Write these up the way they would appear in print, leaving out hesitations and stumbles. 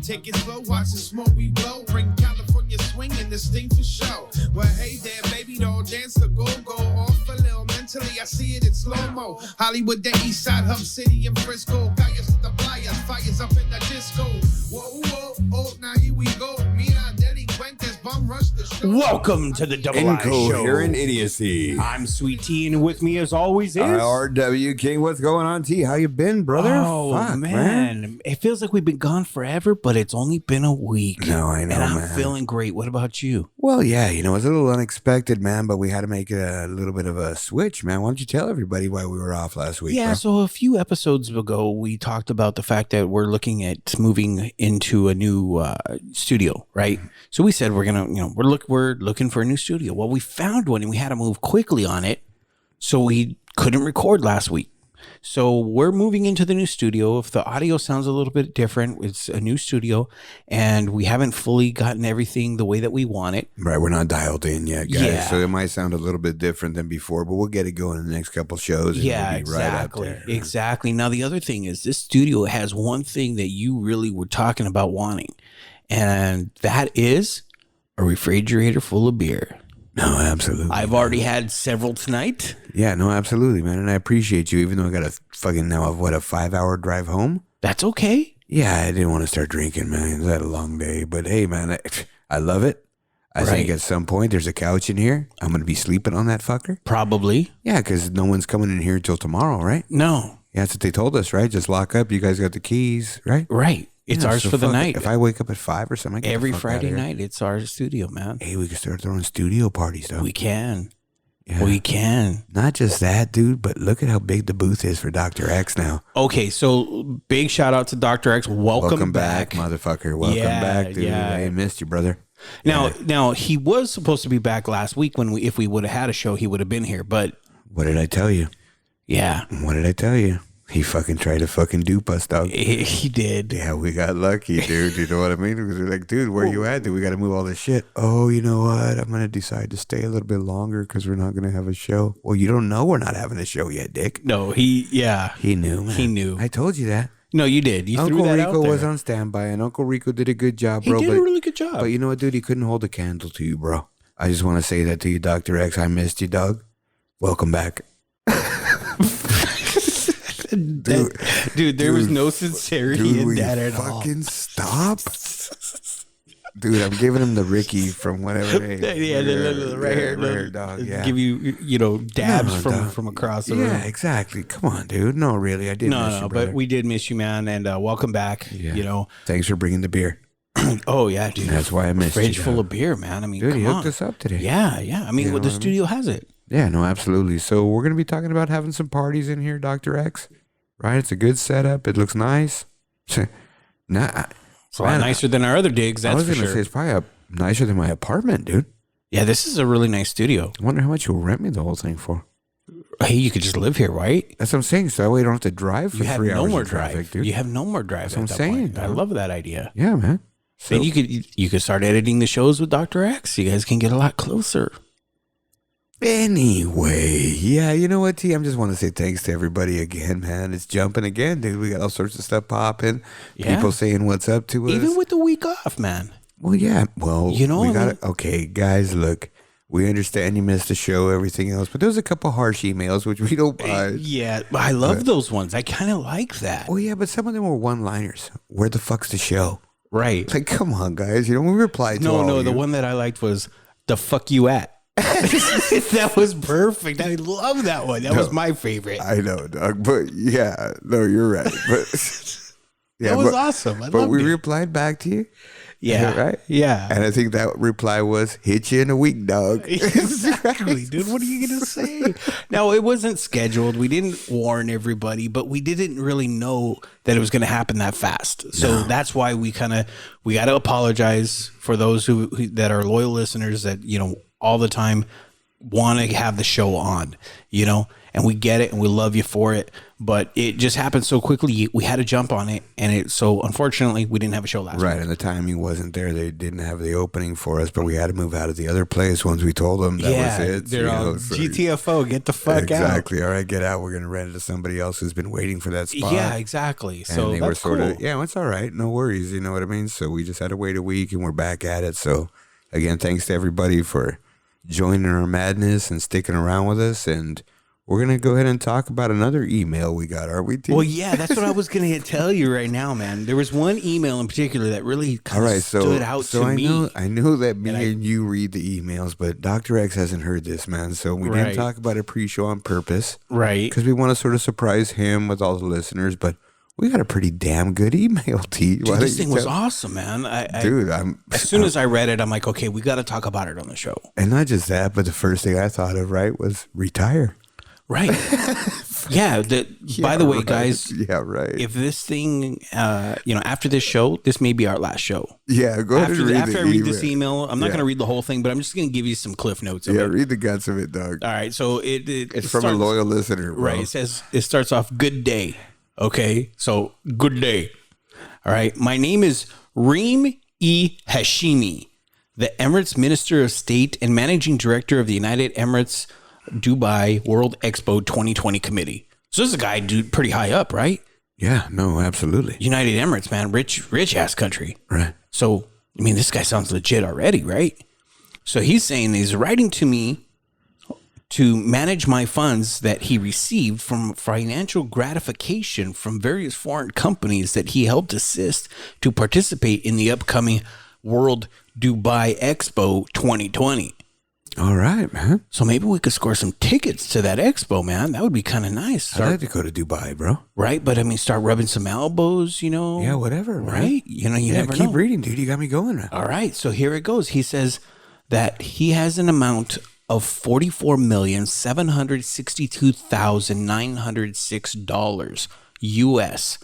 Take it slow, watch the smoke we blow. Bring California swing and this thing for show. Well, hey there, baby doll, dance the go-go. Off a little mentally, I see it in slow-mo. Hollywood, the east side, Hub City and Frisco. Guys at the flyers, fires up in the disco. Whoa, whoa, oh, now here we go. Mira, delincuentes, bum rush the show. Welcome to the Double I Show. Incoherent idiocy. I'm Sweet T, and with me as always is RW King. What's going on, T? How you been, brother? Oh, Fuck, man. It feels like we've been gone forever, but it's only been a week. No, I know, and I'm man. feeling great. What about you? Well, yeah, you know, it was a little unexpected, man, but we had to make it a little bit of a switch, man. Why don't you tell everybody why we were off last week, Yeah, bro? so a few episodes ago, we talked about the fact that we're looking at moving into a new studio, right? So we said we're gonna, we're looking for a new studio. Well, we found one, and we had to move quickly on it, so we couldn't record last week. So we're moving into the new studio. If the audio sounds a little bit different, it's a new studio, and we haven't fully gotten everything the way that we want it. Right, we're not dialed in yet, guys. Yeah. So it might sound a little bit different than before, but we'll get it going in the next couple shows. And Yeah, it'll be exactly. Right up there. Exactly. Now, the other thing is this studio has one thing that you really were talking about wanting, and that is a refrigerator full of beer. No, absolutely. I've already had several tonight. Yeah, no, absolutely, man. And I appreciate you, even though I got a fucking now, what, a 5-hour drive home? That's okay. Yeah, I didn't want to start drinking, man. It's had a long day. But hey, man, I love it. I think at some point there's a couch in here. I'm going to be sleeping on that fucker. Probably. Yeah, because no one's coming in here until tomorrow, right? No. Yeah, that's what they told us, right? Just lock up. You guys got the keys, right? Right. It's Yeah, ours so for the fuck it. night. If I wake up at 5 or something, I get Every the fuck Friday outta here. night, it's our studio, man. Hey, we can start throwing studio parties, though. We can. Yeah. We can. Not just that, dude, but look at how big the booth is for Dr. X now. Okay, so big shout out to Dr. X. Welcome back. Motherfucker. Welcome back, dude. Yeah. I missed you, brother. Now he was supposed to be back last week when if we would have had a show, he would have been here. But What did I tell you? yeah, What did I tell you? He fucking tried to fucking dupe us, dog. he did. Yeah, we got lucky, dude. You know what I mean? Because we're like, dude, where you at, dude? We got to move all this shit. Oh, you know what? I'm going to decide to stay a little bit longer because we're not going to have a show. Well, you don't know we're not having a show yet, Dick. No, he knew, man. He knew. I told you that. No, you did. You Uncle threw that Rico out there. was on standby, and Uncle Rico did a good job, He bro. did but, a really good job. but you know what, dude? He couldn't hold a candle to you, bro. I just want to say that to you, Dr. X. I missed you, dog. Welcome back. Dude, there was no sincerity in will that you at all. fucking stop? Dude, I'm giving him the Ricky from whatever. Yeah, the right here, dog. Yeah. Give you, dabs No, dog. from across the room. Yeah, exactly. Come on, dude. No, really, I did miss you, No, brother. but we did miss you, man, and welcome back. Yeah. Thanks for bringing the beer. Oh yeah, dude. That's why I missed you. Fridge full dog. of beer, man. I mean, Dude, come he hooked on. us up today. Yeah. I mean, You know the what I mean? studio has it. Yeah, no, absolutely. So we're going to be talking about having some parties in here, Dr. X. Right? It's a good setup. It looks nice. Nah, It's a lot nicer than our other digs, I that's was for going to sure. say it's probably nicer than my apartment, dude. Yeah, this is a really nice studio. I wonder how much you'll rent me the whole thing for. Hey, you could just live here, right? That's what I'm saying. So that way you don't have to drive for You have 3 hours no more in traffic, drive. dude. You have no more drive. That's what at I'm that saying, point. I dog. love that idea. Yeah, man. So, And you could start editing the shows with Dr. X. You guys can get a lot closer. anyway, yeah, you know what, T? I just want to say thanks to everybody again, man. It's jumping again, dude. We got all sorts of stuff popping. Yeah. People saying what's up to us. Even with the week off, man. Well, yeah. Well, You know, we I got mean- okay, guys, look. We understand you missed the show, everything else, but there's a couple harsh emails, which we don't mind. Yeah, I love those ones. I kind of like that. Oh, yeah, but some of them were one-liners. Where the fuck's the show? Right. Like, come on, guys. You know, we replied to all No, of the you. one that I liked was the fuck you at. That was perfect. I love that one. That was my favorite. I know, Doug, but yeah, no, you're right. But yeah, That was but, awesome. I but loved we it. replied back to you. Yeah. Right? Yeah. And I think that reply was, hit you in a week, dog. Exactly, dude. What are you gonna say? Now, it wasn't scheduled. We didn't warn everybody, but we didn't really know that it was gonna happen that fast. So that's why we got to apologize for those who that are loyal listeners that all the time want to have the show on, and we get it and we love you for it. But it just happened so quickly. We had to jump on it. And so unfortunately, we didn't have a show last week. Right. And the timing wasn't there. They didn't have the opening for us, but we had to move out of the other place once we told them that was it. They're all GTFO, get the fuck out. Exactly. All right, get out. We're going to rent it to somebody else who's been waiting for that spot. Yeah, exactly. So and they that's were cool. it's all right. No worries. You know what I mean? So we just had to wait a week and we're back at it. So again, thanks to everybody for joining our madness and sticking around with us. And we're going to go ahead and talk about another email we got, aren't we, T? Well, yeah, that's what I was going to tell you right now, man. There was one email in particular that really kind of stood out to me. I know that me and you read the emails, but Dr. X hasn't heard this, man. So we didn't talk about it pre-show on purpose. Right. Because we want to sort of surprise him with all the listeners, but we got a pretty damn good email, T. Dude, this thing was awesome, man. As soon as I read it, I'm like, okay, we got to talk about it on the show. And not just that, but the first thing I thought of, right, was retire. Right. Yeah. By the way, guys. Yeah, right. If this thing, after this show, this may be our last show. Yeah, go ahead and read after I read this email, I'm not going to read the whole thing, but I'm just going to give you some cliff notes. Yeah, read the guts of it, Doug. All right. So it's from a loyal listener, bro. Right. It starts off, good day. Okay. So good day. All right. My name is Reem E. Hashimi, the Emirates Minister of State and Managing Director of the United Emirates Dubai World Expo 2020 Committee. So this is a guy, dude, pretty high up, right? Yeah, no, absolutely. United Emirates, man, rich ass country. Right. So, I mean, this guy sounds legit already, right? So he's saying he's writing to me to manage my funds that he received from financial gratification from various foreign companies that he helped assist to participate in the upcoming World Dubai Expo 2020. All right, man. So maybe we could score some tickets to that expo, man. That would be kind of nice. I'd like to go to Dubai, bro. Right? But I mean, start rubbing some elbows, Yeah, whatever, right? Man. You never know. Keep reading, dude. You got me going. Man. All right. So here it goes. He says that he has an amount of $44,762,906 US.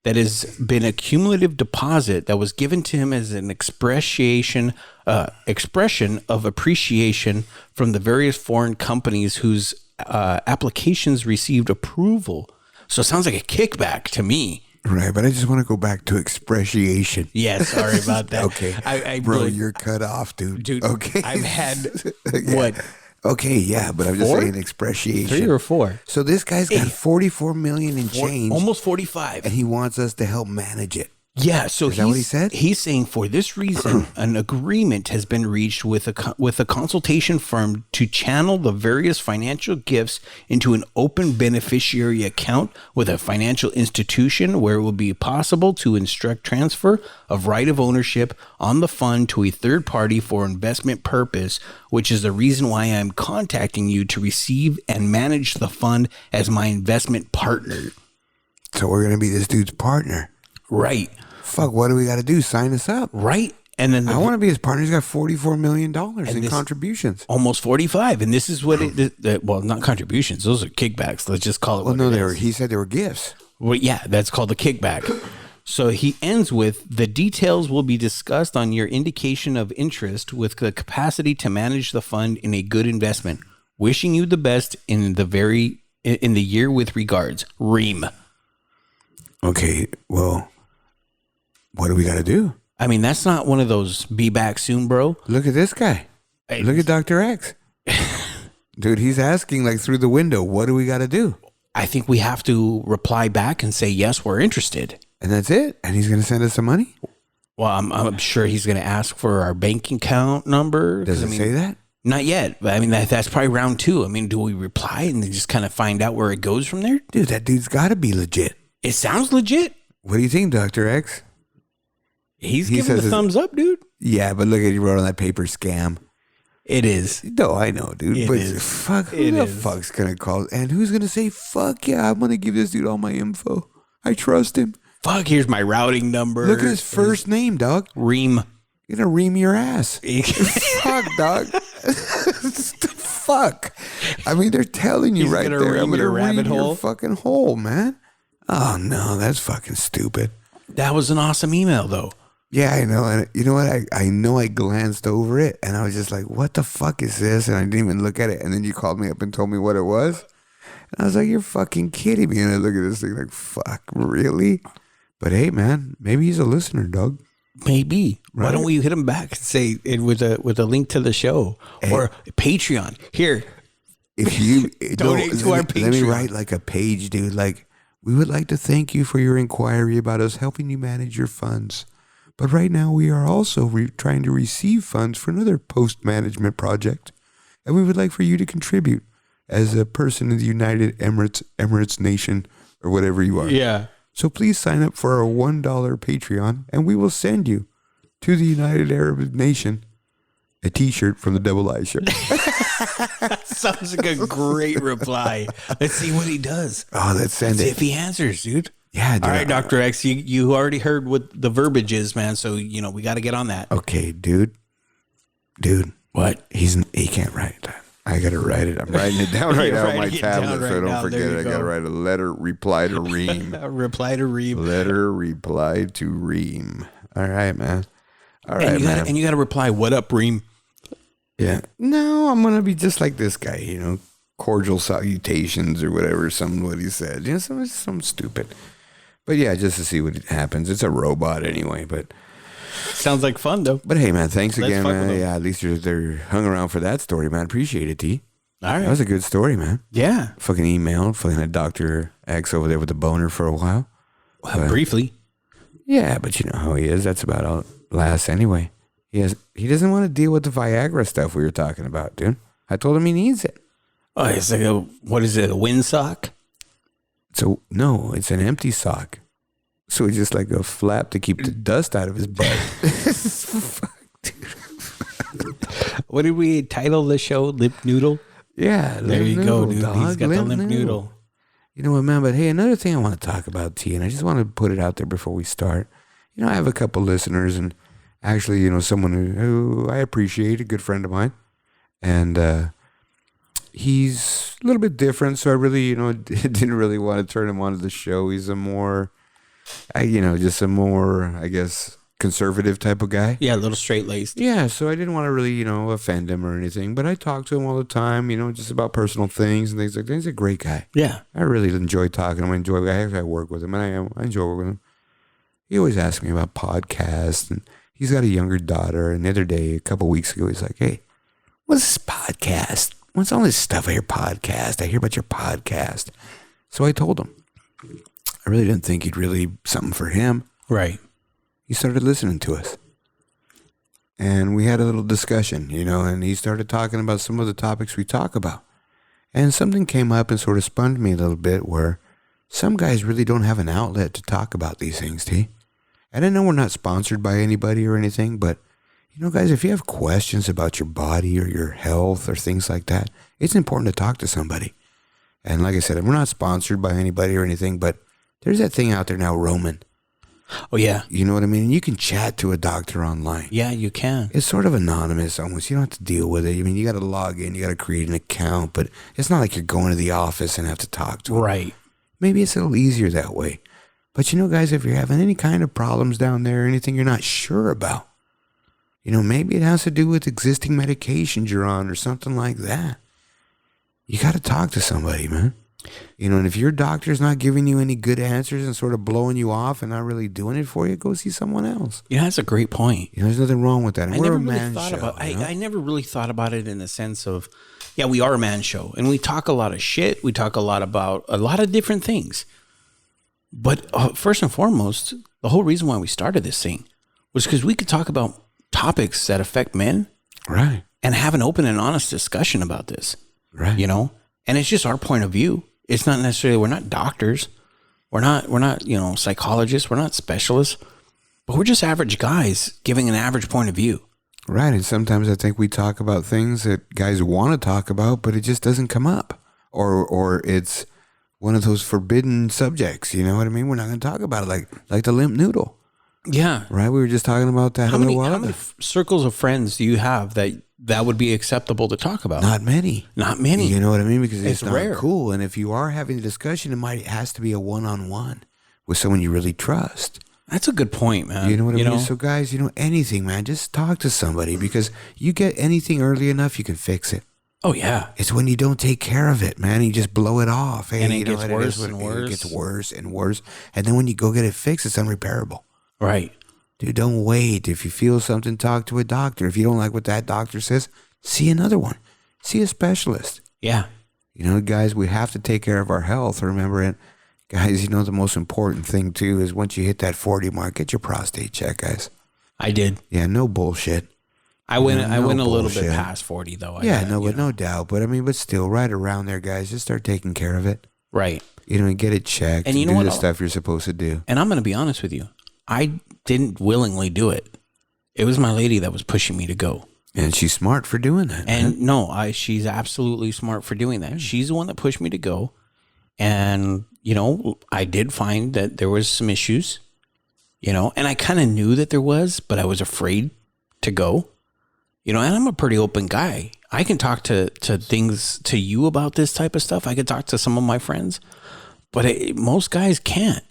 That has been a cumulative deposit that was given to him as an expression of appreciation from the various foreign companies whose applications received approval. So it sounds like a kickback to me. Right, but I just want to go back to expressiation. Yeah, sorry about that. Okay, bro, you're cut off, dude. Okay, I've had what? Okay, yeah, but I'm just saying expressiation. 3 or 4. So this guy's got 44 million in change, almost 45, and he wants us to help manage it. Yeah, so is that what he said? He's saying for this reason, an agreement has been reached with a consultation firm to channel the various financial gifts into an open beneficiary account with a financial institution where it will be possible to instruct transfer of right of ownership on the fund to a third party for investment purpose, which is the reason why I'm contacting you to receive and manage the fund as my investment partner. So we're going to be this dude's partner. Right. Fuck, what do we got to do? Sign us up. Right. And then I want to be his partner. He's got $44 million in contributions. Almost 45. And this is what well, not contributions. Those are kickbacks. Let's just call it what it is. He said they were gifts. Well, yeah, that's called a kickback. So he ends with, the details will be discussed on your indication of interest with the capacity to manage the fund in a good investment. Wishing you the best in the year with regards. Reem. Okay, well, what do we got to do? I mean, that's not one of those be back soon, bro. Look at this guy. Hey, look at Dr. X. Dude, he's asking like through the window, what do we got to do? I think we have to reply back and say, yes, we're interested. And that's it? And he's going to send us some money? Well, I'm sure he's going to ask for our bank account number. Does it say that? Not yet. But I mean, that's probably round 2. I mean, do we reply and then just kind of find out where it goes from there? Dude, that dude's got to be legit. It sounds legit. What do you think, Dr. X? He giving the thumbs up, dude. Yeah, but look at, he wrote on that paper, scam. It is. No, I know, dude. It but is. Fuck, who the fuck's going to call? And who's going to say, fuck yeah, I'm going to give this dude all my info. I trust him. Fuck, here's my routing number. Look at his first name, dog. Reem. You're going to ream your ass. Fuck, dog. Fuck. I mean, they're telling you right there. I'm going to ream your fucking hole, man. Oh, no, that's fucking stupid. That was an awesome email, though. Yeah, I know. And you know what? I know I glanced over it and I was just like, what the fuck is this? And I didn't even look at it. And then you called me up and told me what it was. And I was like, you're fucking kidding me. And I look at this thing like, fuck, really? But hey, man, maybe he's a listener, dog. Maybe. Right? Why don't we hit him back and say it with a link to the show or Patreon? Here, if you donate to our Patreon. Let me write like a page, dude. Like, we would like to thank you for your inquiry about us helping you manage your funds. But right now we are also trying to receive funds for another post-management project. And we would like for you to contribute as a person in the United Emirates Nation or whatever you are. Yeah. So please sign up for our $1 Patreon and we will send you to the United Arab Nation a t-shirt from the Double I Show. Sounds like a great reply. Let's see what he does. Oh, let's send See it. if he answers, dude. Yeah, dude. All right, Dr. X, you already heard what the verbiage is, man. So, we got to get on that. Okay, dude. What? He can't write that. I got to write it. I'm writing it down right now on my tablet so I don't forget it. I got to write a letter reply to Reem. Reply to Reem. Letter reply to Reem. All right, man. All right, man. And you got to reply, what up, Reem? Yeah. No, I'm going to be just like this guy, cordial salutations or whatever, what he said. Something stupid. But yeah, just to see what happens. It's a robot anyway, but sounds like fun though. But hey, man, thanks Let's again, fuck man. with them. Yeah, at least they're hung around for that story, man. Appreciate it, T. All right. That was a good story, man. Yeah. Fucking emailed, fucking had Dr. X over there with the boner for a while. Well, briefly. Yeah, but you know how he is. That's about all it lasts anyway. He doesn't want to deal with the Viagra stuff we were talking about, dude. I told him he needs it. Oh, it's like a windsock? So no, it's an empty sock. So it's just like a flap to keep the dust out of his butt. Fuck, dude. What did we title the show? Limp Noodle? Yeah, there you go, dude. Dog. He's got the limp noodle. You know what, man? But hey, another thing I want to talk about, T, and I just want to put it out there before we start. I have a couple listeners, and actually, someone who I appreciate, a good friend of mine, and he's a little bit different. So I really, didn't really want to turn him onto the show. He's a more, just a more, I guess, conservative type of guy. Yeah, a little straight-laced. Yeah, so I didn't want to really, offend him or anything. But I talk to him all the time, just about personal things and things like that. He's a great guy. Yeah. I really enjoy talking to him. I work with him, and I enjoy working with him. He always asks me about podcasts, and he's got a younger daughter. And the other day, a couple weeks ago, he's like, "Hey, what's this podcast? What's all this stuff on your podcast? I hear about your podcast." So I told him. I really didn't think he'd really something for him. Right. He started listening to us. And we had a little discussion, and he started talking about some of the topics we talk about. And something came up and sort of spun me a little bit where some guys really don't have an outlet to talk about these things, T. And I know we're not sponsored by anybody or anything, but, guys, if you have questions about your body or your health or things like that, it's important to talk to somebody. And like I said, we're not sponsored by anybody or anything, but there's that thing out there now, Roman. Oh, yeah. You know what I mean? You can chat to a doctor online. Yeah, you can. It's sort of anonymous almost. You don't have to deal with it. I mean, you got to log in. You got to create an account. But it's not like you're going to the office and have to talk to them. Right. Maybe it's a little easier that way. But, guys, if you're having any kind of problems down there, anything you're not sure about, maybe it has to do with existing medications you're on or something like that. You got to talk to somebody, man. And if your doctor's not giving you any good answers and sort of blowing you off and not really doing it for you, go see someone else. That's a great point. There's nothing wrong with that. And I we're never a really man thought show, about. I never really thought about it in the sense of, yeah, we are a man show, and we talk a lot of shit. We talk a lot about a lot of different things. But first and foremost, the whole reason why we started this thing was because we could talk about topics that affect men, right? And have an open and honest discussion about this, right? And it's just our point of view. It's not necessarily, we're not doctors. We're not, psychologists. We're not specialists, but we're just average guys giving an average point of view. Right. And sometimes I think we talk about things that guys want to talk about, but it just doesn't come up or it's one of those forbidden subjects. You know what I mean? We're not going to talk about it like the limp noodle. Yeah. Right. We were just talking about that. How many circles of friends do you have that would be acceptable to talk about? Not many. You know what I mean? Because it's not rare. Cool. And if you are having a discussion, it has to be a one-on-one with someone you really trust. That's a good point, man. You know what I mean? So guys, anything, man, just talk to somebody because you get anything early enough, you can fix it. Oh, yeah. It's when you don't take care of it, man. You just blow it off. Hey, And it you know gets what worse it is? and worse. It gets worse and worse. And then when you go get it fixed, it's unrepairable. Right. Dude, don't wait. If you feel something, talk to a doctor. If you don't like what that doctor says, see another one. See a specialist. Yeah. You know, guys, we have to take care of our health. Remember it. Guys, you know, the most important thing, too, is once you hit that 40 mark, get your prostate check, guys. I did. Yeah, no bullshit. I went No a little bullshit. bit past 40, though. No doubt. But, I mean, but still, right around there, guys, just start taking care of it. Right. You know, and get it checked. And you know do what? the stuff you're supposed to do. And I'm going to be honest with you. I didn't willingly do it. It was my lady that was pushing me to go. And she's smart for doing that. And no, she's absolutely smart for doing that. She's the one that pushed me to go. And, you know, I did find that there was some issues, you know, and I kind of knew that there was, but I was afraid to go, you know, and I'm a pretty open guy. I can talk to things to you about this type of stuff. I could talk to some of my friends, but most guys can't.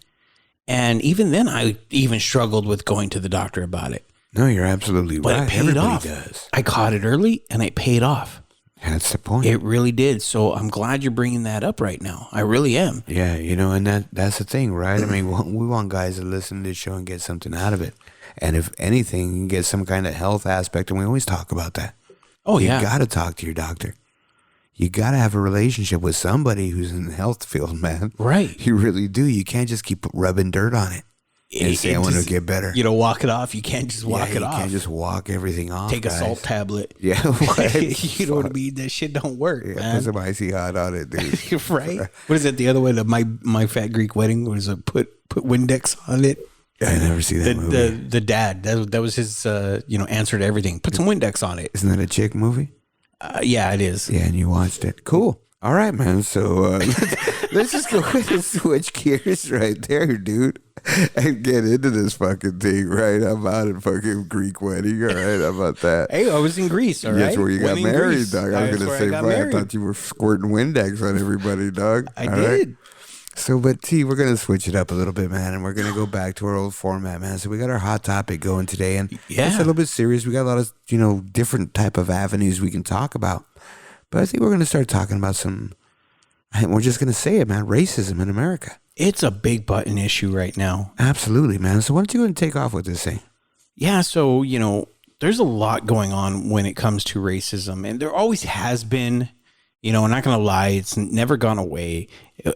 And even then, I even struggled with going to the doctor about it. No, you're absolutely But right. it paid Everybody off. does. I caught it early, and it paid off. That's the point. It really did. So I'm glad you're bringing that up right now. I really am. Yeah, you know, and that's the thing, right? I mean, we want guys to listen to this show and get something out of it. And if anything, get some kind of health aspect, and we always talk about that. Oh, you yeah. got to talk to your doctor. You got to have a relationship with somebody who's in the health field, man. Right. You really do. You can't just keep rubbing dirt on it and say, I want to get better. You know, walk it off. You can't just walk it off. You can't just walk everything off. Take guys. a salt tablet. Yeah. What? You know what I mean? That shit don't work, Yeah, man. put some icy hot on it, dude. Right? What is it? The other way to my fat Greek wedding was put Windex on it. I never see that movie. The dad, that was his answer to everything. Put some Windex on it. Isn't that a chick movie? Yeah, it is. Yeah, and you watched it. Cool. All right, man. So let's just go ahead and switch gears right there, dude, and get into this fucking thing, right? I'm out at fucking Greek wedding. All right, how about that? Hey, I was in Greece. All right, That's where you got Went in married, Greece. dog. I was That's gonna where say, got boy, I married. thought you were squirting Windex on everybody, dog. I All did. right? So, but T, we're gonna switch it up a little bit, man, and we're gonna go back to our old format, man. So we got our hot topic going today, and Yeah. it's a little bit serious. We got a lot of different type of avenues we can talk about, but I think we're gonna start talking about some. And we're just gonna say it, man. Racism in America. It's a big button issue right now. Absolutely, man. So why don't you go and take off with this thing? Yeah, so there's a lot going on when it comes to racism, and there always has been. I'm not gonna lie, it's never gone away.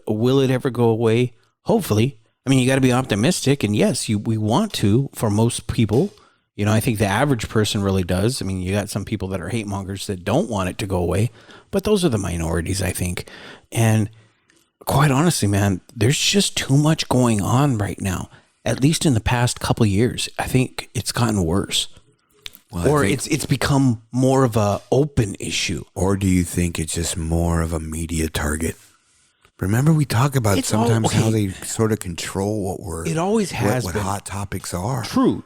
Will it ever go away? Hopefully. I mean, you got to be optimistic, and yes, we want to. For most people, I think the average person really does. I mean, you got some people that are hate mongers that don't want it to go away, but those are the minorities, I think. And quite honestly, man, there's just too much going on right now. At least in the past couple of years, I think it's gotten worse. Well, or it's become more of a open issue. Or do you think it's just more of a media target? Remember, we talk about sometimes how they sort of control what we're. It always has what been. hot topics are. True.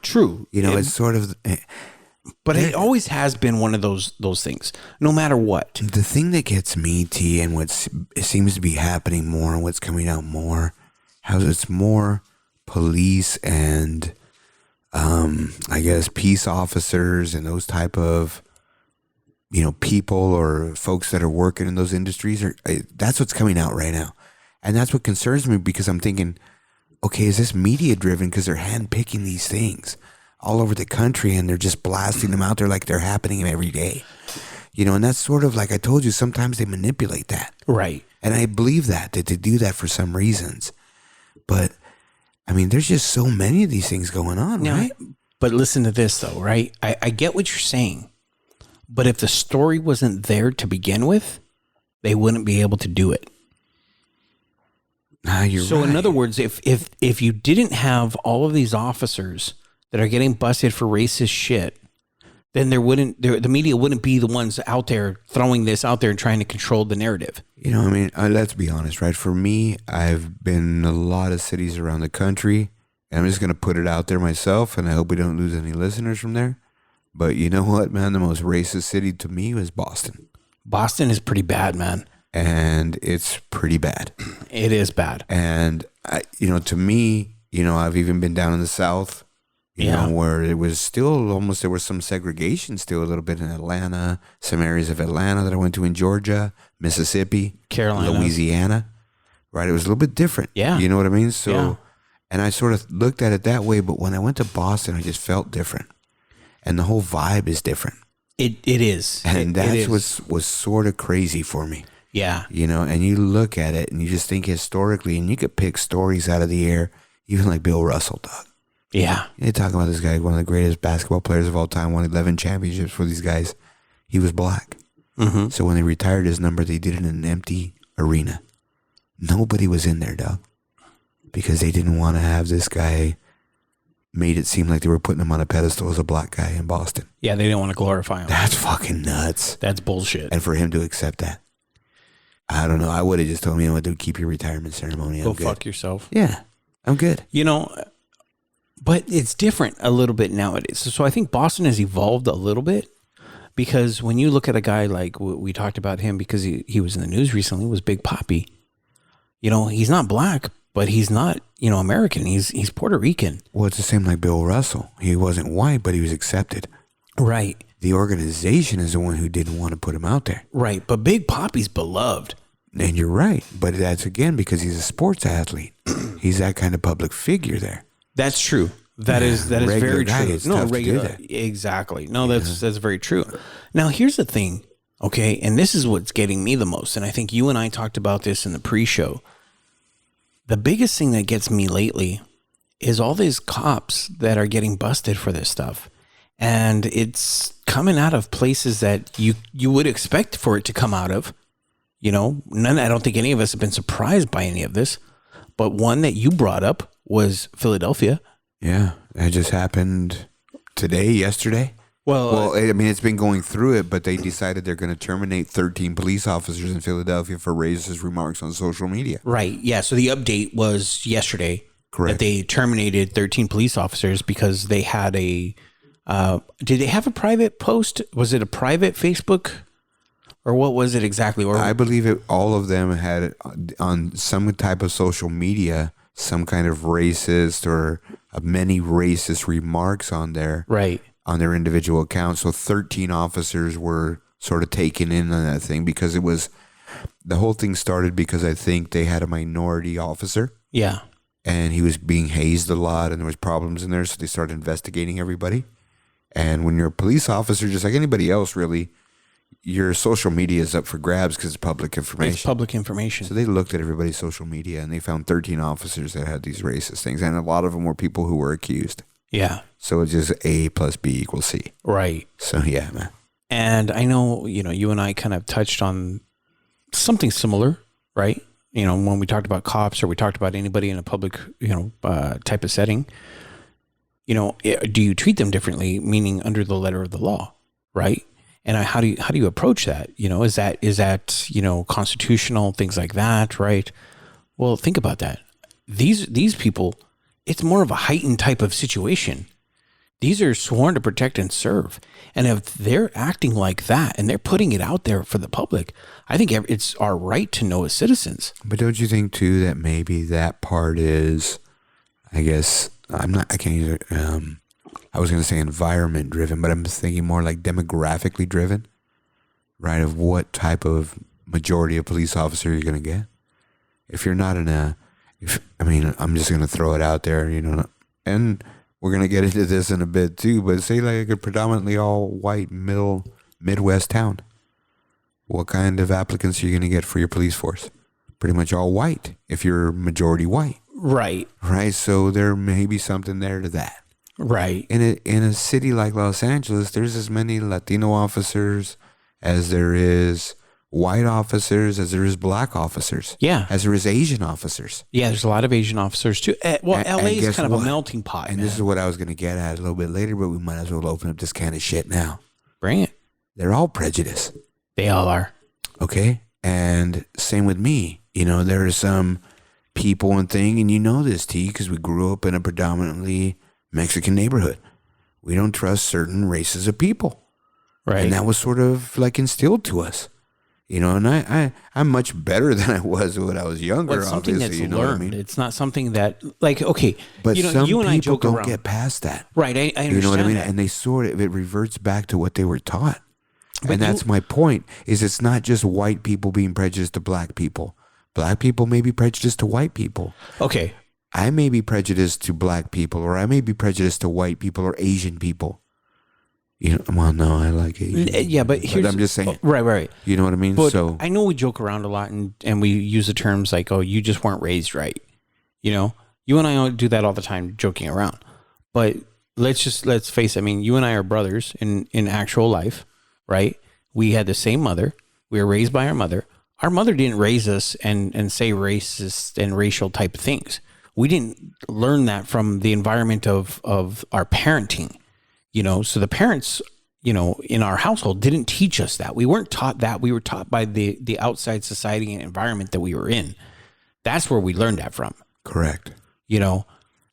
It's sort of. But it always has been one of those things, no matter what. The thing that gets me, T, and what seems to be happening more and what's coming out more, how it's more police and, I guess, peace officers and those type of, people or folks that are working in those industries. That's what's coming out right now. And that's what concerns me, because I'm thinking, okay, is this media driven because they're handpicking these things all over the country and they're just blasting them out there like they're happening every day? And that's sort of like I told you, sometimes they manipulate that. Right. And I believe that they do that for some reasons. But, I mean, there's just so many of these things going on, Now, right? But listen to this, though, right? I get what you're saying. But if the story wasn't there to begin with, they wouldn't be able to do it. You're So right. in other words, if you didn't have all of these officers that are getting busted for racist shit, then the media wouldn't be the ones out there throwing this out there and trying to control the narrative. Let's be honest, right? For me, I've been in a lot of cities around the country, and I'm just going to put it out there myself, and I hope we don't lose any listeners from there. But you know what, man? The most racist city to me was Boston. Boston is pretty bad, man. And it's pretty bad. It is bad. And, to me, I've even been down in the South, You know, where it was still almost, there was some segregation still a little bit in Atlanta, some areas of Atlanta that I went to in Georgia, Mississippi, Carolina, Louisiana, right? It was a little bit different. Yeah. You know what I mean? So, and I sort of looked at it that way, but when I went to Boston, I just felt different. And the whole vibe is different. It is. And that's what was sort of crazy for me. Yeah. You know, and you look at it and you just think historically, and you could pick stories out of the air, even like Bill Russell, dog. Yeah. You're talking about this guy, one of the greatest basketball players of all time, won 11 championships for these guys. He was black. Mm-hmm. So when they retired his number, they did it in an empty arena. Nobody was in there, dog, because they didn't want to have this guy made it seem like they were putting him on a pedestal as a black guy in Boston. Yeah, they didn't want to glorify him. That's fucking nuts. That's bullshit. And for him to accept that, I don't know. I would have just told me, you know what, dude, keep your retirement ceremony. Go fuck yourself. Yeah, I'm good. You know, but it's different a little bit nowadays. So I think Boston has evolved a little bit, because when you look at a guy like, we talked about him because he was in the news recently, was Big Papi. You know, he's not black, but he's not, you know, American. He's Puerto Rican. Well, it's the same like Bill Russell. He wasn't white, but he was accepted. Right. The organization is the one who didn't want to put him out there. Right. But Big Papi's beloved. And you're right. But that's, again, because he's a sports athlete. He's that kind of public figure there. That's true. That is very true. It's tough to do that. Exactly. No, that's very true. Now, here's the thing, okay? And this is what's getting me the most. And I think you and I talked about this in the pre-show. The biggest thing that gets me lately is all these cops that are getting busted for this stuff. And it's coming out of places that you would expect for it to come out of. You know, I don't think any of us have been surprised by any of this. But one that you brought up was Philadelphia. Yeah, that just happened yesterday. Well, I mean, it's been going through it, but they decided they're going to terminate 13 police officers in Philadelphia for racist remarks on social media. Right. Yeah. So the update was yesterday. Correct. That they terminated 13 police officers because they had did they have a private post? Was it a private Facebook? Or what was it exactly? Or I believe all of them had on some type of social media some kind of racist or many racist remarks on there. Right. On their individual accounts. So 13 officers were sort of taken in on that thing because the whole thing started because I think they had a minority officer. Yeah. And he was being hazed a lot and there was problems in there. So they started investigating everybody. And when you're a police officer, just like anybody else really, your social media is up for grabs because it's public information. It's public information. So they looked at everybody's social media and they found 13 officers that had these racist things. And a lot of them were people who were accused. Yeah. So it's just A plus B equals C. Right. So yeah, man. And I know, you know, you and I kind of touched on something similar, right? You know, when we talked about cops or we talked about anybody in a public, you know, type of setting, you know, do you treat them differently, meaning under the letter of the law, right? And how do you approach that? You know, is that, you know, constitutional, things like that, right? Well, think about that. These people, it's more of a heightened type of situation. These are sworn to protect and serve. And if they're acting like that and they're putting it out there for the public, I think it's our right to know as citizens. But don't you think too that maybe that part is, I guess, I was going to say environment driven, but I'm thinking more like demographically driven, right? Of what type of majority of police officer you're going to get. If you're not I'm just going to throw it out there, you know, and we're going to get into this in a bit too, but say like a predominantly all white Midwest town. What kind of applicants are you going to get for your police force? Pretty much all white if you're majority white. Right. Right. So there may be something there to that. Right. In a city like Los Angeles, there's as many Latino officers as there is white officers, as there is black officers. Yeah. As there is Asian officers. Yeah, there's a lot of Asian officers too. Well, LA is kind of a melting pot. And this is what I was going to get at a little bit later, but we might as well open up this kind of shit now. Bring it. They're all prejudiced. They all are. Okay? And same with me. You know, there are some people and thing, and you know this, T, because we grew up in a predominantly Mexican neighborhood. We don't trust certain races of people. Right. And that was sort of like instilled to us. You know, and I'm much better than I was when I was younger. Well, it's something obviously, that's you know learned. what I mean? It's not something that, like, okay, But you know, some you and I people joke don't around. get past that. Right, I understand. You know what I mean? that. And they sort of, it reverts back to what they were taught. But And that's my point, is it's not just white people being prejudiced to black people. Black people may be prejudiced to white people. Okay. I may be prejudiced to black people, or I may be prejudiced to white people or Asian people. You know, well, no, I like Asian. Yeah, but here's... I'm just saying. Right. You know what I mean? But so I know we joke around a lot and we use the terms like, oh, you just weren't raised right. You know? You and I do that all the time, joking around. But let's face it. I mean, you and I are brothers in actual life, right? We had the same mother. We were raised by our mother. Our mother didn't raise us and say racist and racial type of things. We didn't learn that from the environment of our parenting, you know. So the parents, you know, in our household didn't teach us that. We weren't taught that. We were taught by the outside society and environment that we were in. That's where we learned that from. correct. You know.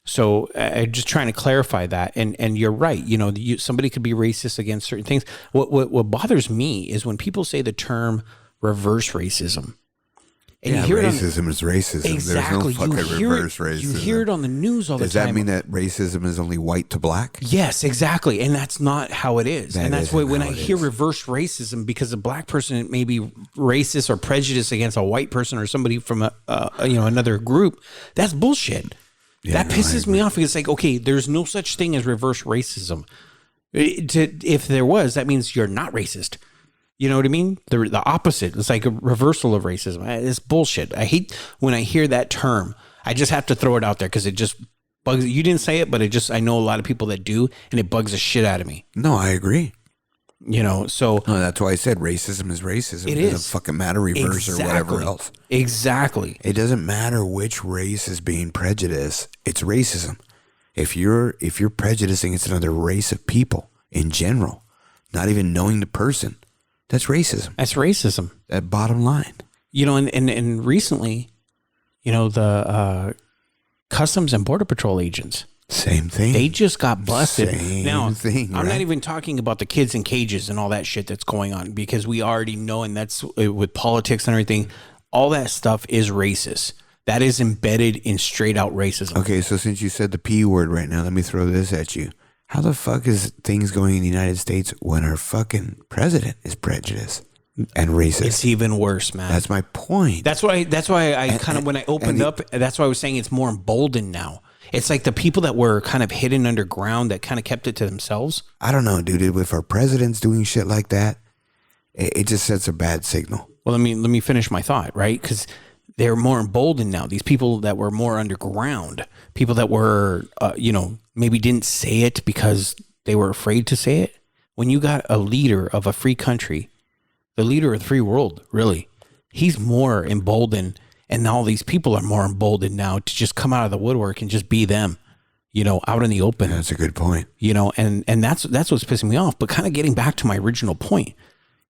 So I'm just trying to clarify that. And you're right. You know, somebody could be racist against certain things. What bothers me is when people say the term reverse racism. And Yeah, you hear racism is racism. Exactly. There's no fucking reverse racism. You hear it on the news all the Does time. that mean that racism is only white to black? Yes, exactly. And that's not how it is. That and that's why isn't when how I it hear is. reverse racism, because a black person may be racist or prejudiced against a white person or somebody from another group, that's bullshit. Yeah, That pisses me off. It's like, okay, there's no such thing as reverse racism. If there was, that means you're not racist. You know what I mean? The opposite. It's like a reversal of racism. It's bullshit. I hate when I hear that term. I just have to throw it out there because it just bugs. You didn't say it, but I know a lot of people that do, and it bugs the shit out of me. No, I agree. You know, so No, that's why I said racism is racism. It doesn't is. fucking matter reverse or whatever else. Exactly. It doesn't matter which race is being prejudiced. It's racism. If you're prejudicing against another race of people in general, not even knowing the person, that's racism. That's racism. That bottom line. You know, and recently, you know, the Customs and Border Patrol agents, Same thing. they just got busted. Same Now, thing, I'm right? not even talking about the kids in cages and all that shit that's going on, because we already know, and that's with politics and everything, all that stuff is racist. That is embedded in straight out racism. Okay, so since you said the P word right now, let me throw this at you. How the fuck is things going in the United States when our fucking president is prejudiced and racist? It's even worse, man. That's my point. That's why I kind of, when I opened up, that's why I was saying it's more emboldened now. It's like the people that were kind of hidden underground that kind of kept it to themselves. I don't know, dude. If our president's doing shit like that, it just sets a bad signal. Well, let me finish my thought, right? Because they're more emboldened now. These people that were more underground, people that were, maybe didn't say it because they were afraid to say it. When you got a leader of a free country, the leader of the free world, really, he's more emboldened. And all these people are more emboldened now to just come out of the woodwork and just be them, you know, out in the open. That's a good point. You know, and that's what's pissing me off. But kind of getting back to my original point,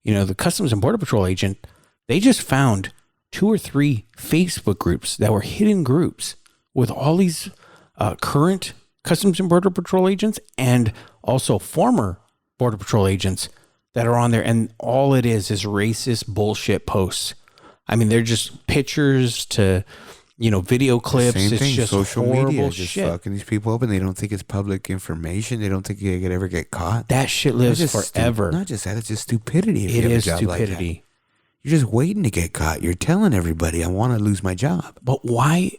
you know, the Customs and Border Patrol agent, they just found 2 or 3 Facebook groups that were hidden groups with all these current Customs and Border Patrol agents and also former Border Patrol agents that are on there. And all it is racist bullshit posts. I mean, they're just pictures to, you know, video clips. Same It's thing. just Social horrible media is just shit. fucking these people up, and they don't think it's public information. They don't think they could ever get caught. That shit lives forever. Not just that, it's just stupidity. If It you have a is job like that. stupidity. You're just waiting to get caught. You're telling everybody, I want to lose my job. But why?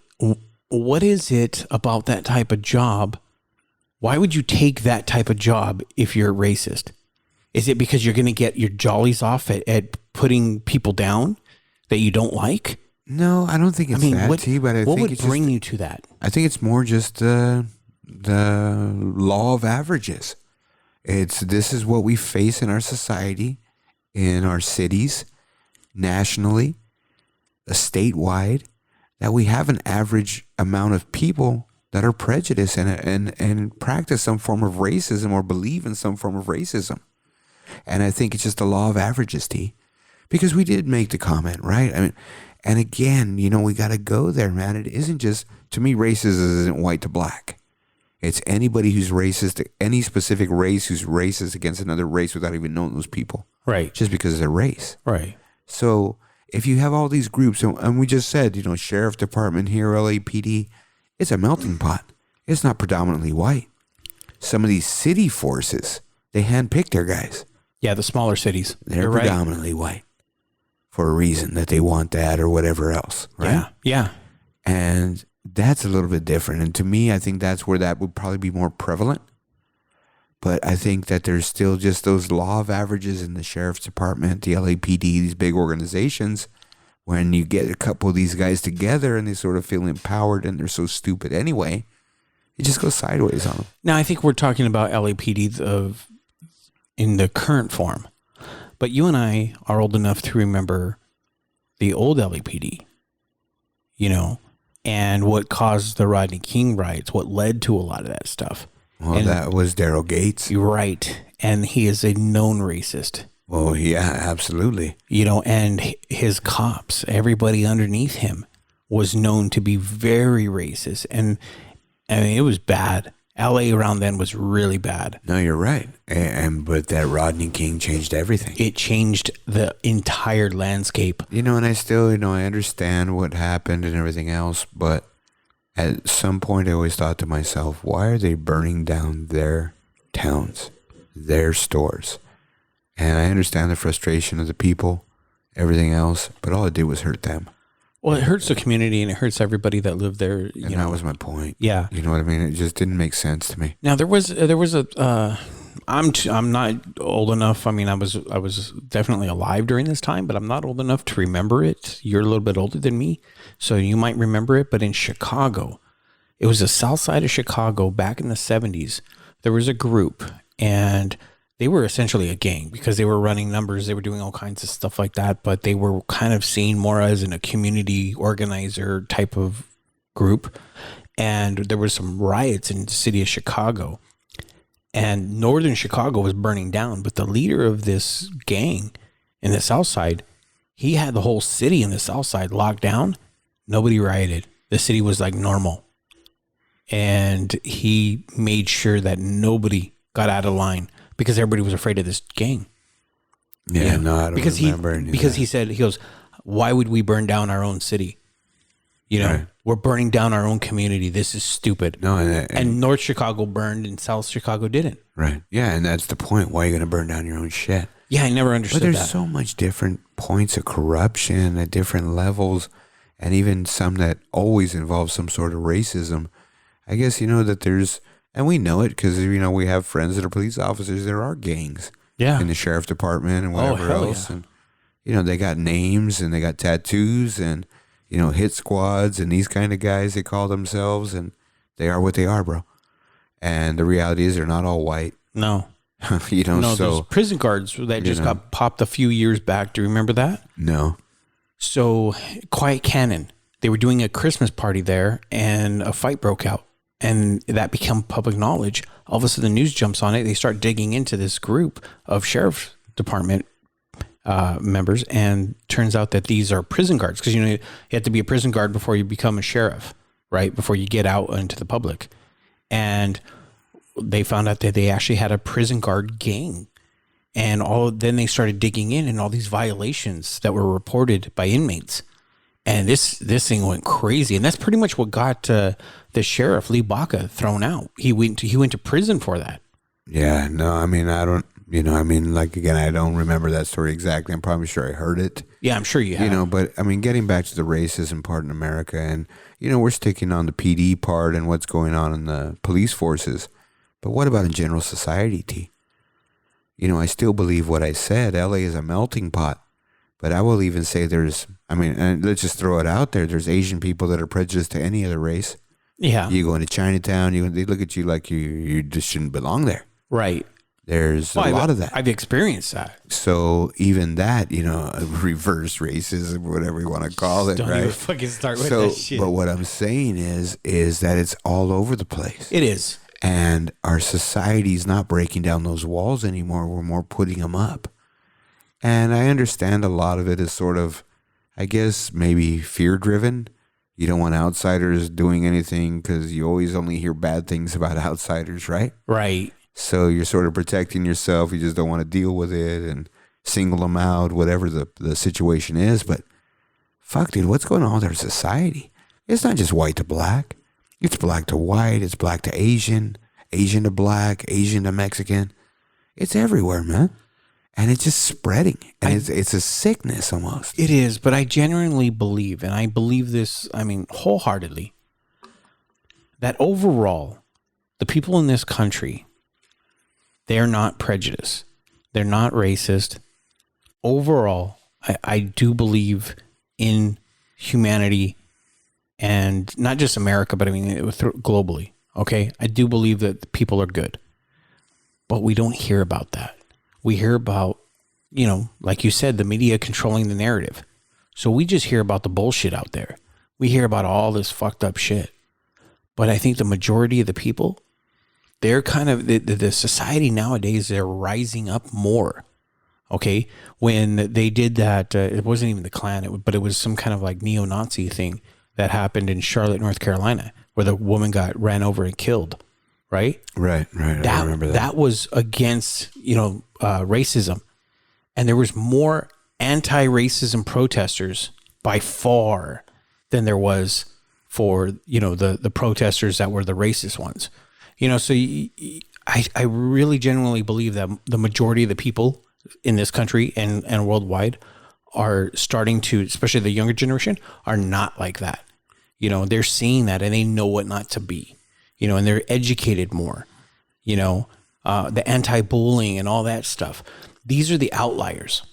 What is it about that type of job? Why would you take that type of job if you're racist? Is it because you're going to get your jollies off at putting people down that you don't like? No, I don't think it's that, T, but I what think would it's bring just, you to that? I think it's more just the law of averages. This is what we face in our society, in our cities, nationally, statewide, that we have an average amount of people that are prejudiced and practice some form of racism or believe in some form of racism. And I think it's just the law of averages, T. Because we did make the comment, right? I mean, and again, you know, we got to go there, man. It isn't just, to me, racism isn't white to black. It's anybody who's racist, any specific race who's racist against another race without even knowing those people. Right. Just because of their race. Right. So if you have all these groups, and we just said, sheriff department here, LAPD, it's a melting pot. It's not predominantly white. Some of these city forces, they handpick their guys. Yeah, the smaller cities. They're You're predominantly white for a reason that they want that or whatever else, right? Yeah. And that's a little bit different. And to me, I think that's where that would probably be more prevalent. But I think that there's still just those law of averages in the sheriff's department, the LAPD, these big organizations. When you get a couple of these guys together and they sort of feel empowered and they're so stupid anyway, it just goes sideways on them. Now, I think we're talking about LAPD in the current form. But you and I are old enough to remember the old LAPD, and what caused the Rodney King riots, what led to a lot of that stuff. Well, and that was Daryl Gates. You're right. And he is a known racist. Oh, yeah, absolutely. And his cops, everybody underneath him was known to be very racist. And I mean, it was bad. LA around then was really bad. No, you're right. But that Rodney King changed everything. It changed the entire landscape. And I still, I understand what happened and everything else, but at some point I always thought to myself, why are they burning down their towns, their stores? And I understand the frustration of the people, everything else, but all it did was hurt them. Well, it hurts the community and it hurts everybody that lived there. And that was my point. Yeah. You know what I mean? It just didn't make sense to me. Now there was I'm not old enough. I mean, I was definitely alive during this time, but I'm not old enough to remember it. You're a little bit older than me, so you might remember it. But in Chicago, it was the south side of Chicago back in the 70s. There was a group, and they were essentially a gang because they were running numbers. They were doing all kinds of stuff like that, but they were kind of seen more as a community organizer type of group. And there was some riots in the city of Chicago, and northern Chicago was burning down. But the leader of this gang in the south side, he had the whole city in the south side locked down. Nobody rioted. The city was like normal. And he made sure that nobody got out of line because everybody was afraid of this gang. Yeah, no, I don't remember any of because that. he goes, why would we burn down our own city? Right. We're burning down our own community. This is stupid. No, and North Chicago burned and South Chicago didn't. Right. Yeah, and that's the point. Why are you going to burn down your own shit? Yeah, I never understood that. But there's so much different points of corruption at different levels, and even some that always involve some sort of racism. I guess, that there's, and we know it because, we have friends that are police officers. There are gangs in the sheriff department and whatever else. Yeah. And, they got names and they got tattoos and, hit squads and these kind of guys they call themselves, and they are what they are, bro. And the reality is they're not all white. No. So there's prison guards that just got popped a few years back. Do you remember that? No. So Quiet Cannon, they were doing a Christmas party there and a fight broke out. And that became public knowledge. All of a sudden, the news jumps on it. They start digging into this group of sheriff department members, and turns out that these are prison guards. Because you have to be a prison guard before you become a sheriff, right? Before you get out into the public. And they found out that they actually had a prison guard gang, and then they started digging in, and all these violations that were reported by inmates. And this thing went crazy, and that's pretty much what got the sheriff Lee Baca thrown out. He went to prison for that. Yeah, no, I mean, I don't, again, I don't remember that story exactly. I'm probably sure I heard it. Yeah, I'm sure you have. But I mean, getting back to the racism part in America, and we're sticking on the PD part and what's going on in the police forces, but what about in general society, T? I still believe what I said. LA is a melting pot. But I will even say and let's just throw it out there. There's Asian people that are prejudiced to any other race. Yeah. You go into Chinatown, they look at you like you just shouldn't belong there. Right. There's a lot of that. I've experienced that. So even that, reverse racism, whatever you want to call it, Don't right? even fucking start with that shit. But what I'm saying is that it's all over the place. It is. And our society's not breaking down those walls anymore. We're more putting them up. And I understand a lot of it is sort of, I guess, maybe fear-driven. You don't want outsiders doing anything because you always only hear bad things about outsiders, right? Right. So you're sort of protecting yourself. You just don't want to deal with it. And, single them out, whatever the situation is. But fuck, dude, what's going on with our society? It's not just white to black. It's black to white. It's black to Asian, Asian to black, Asian to Mexican. It's everywhere, man. And it's just spreading. And it's a sickness almost. It is, but I genuinely believe, and I believe this, I mean, wholeheartedly, that overall, the people in this country, they're not prejudiced. They're not racist. Overall, I do believe in humanity, and not just America, but I mean globally. Okay, I do believe that people are good, but we don't hear about that. We hear about, you know, like you said, the media controlling the narrative. So we just hear about the bullshit out there. We hear about all this fucked up shit. But I think the majority of the people, they're kind of, the society nowadays, they're rising up more. Okay. When they did that, it wasn't even the Klan, but it was some kind of like neo-Nazi thing that happened in Charlotte, North Carolina, where the woman got ran over and killed. Right. Right. I remember that. That was against, you know, racism. And there was more anti-racism protesters by far than there was for, you know, the protesters that were the racist ones. You know, so I really genuinely believe that the majority of the people in this country and worldwide are starting to, especially the younger generation, are not like that. You know, they're seeing that and they know what not to be. You know, and they're educated more, you know, the anti-bullying and all that stuff. These are the outliers.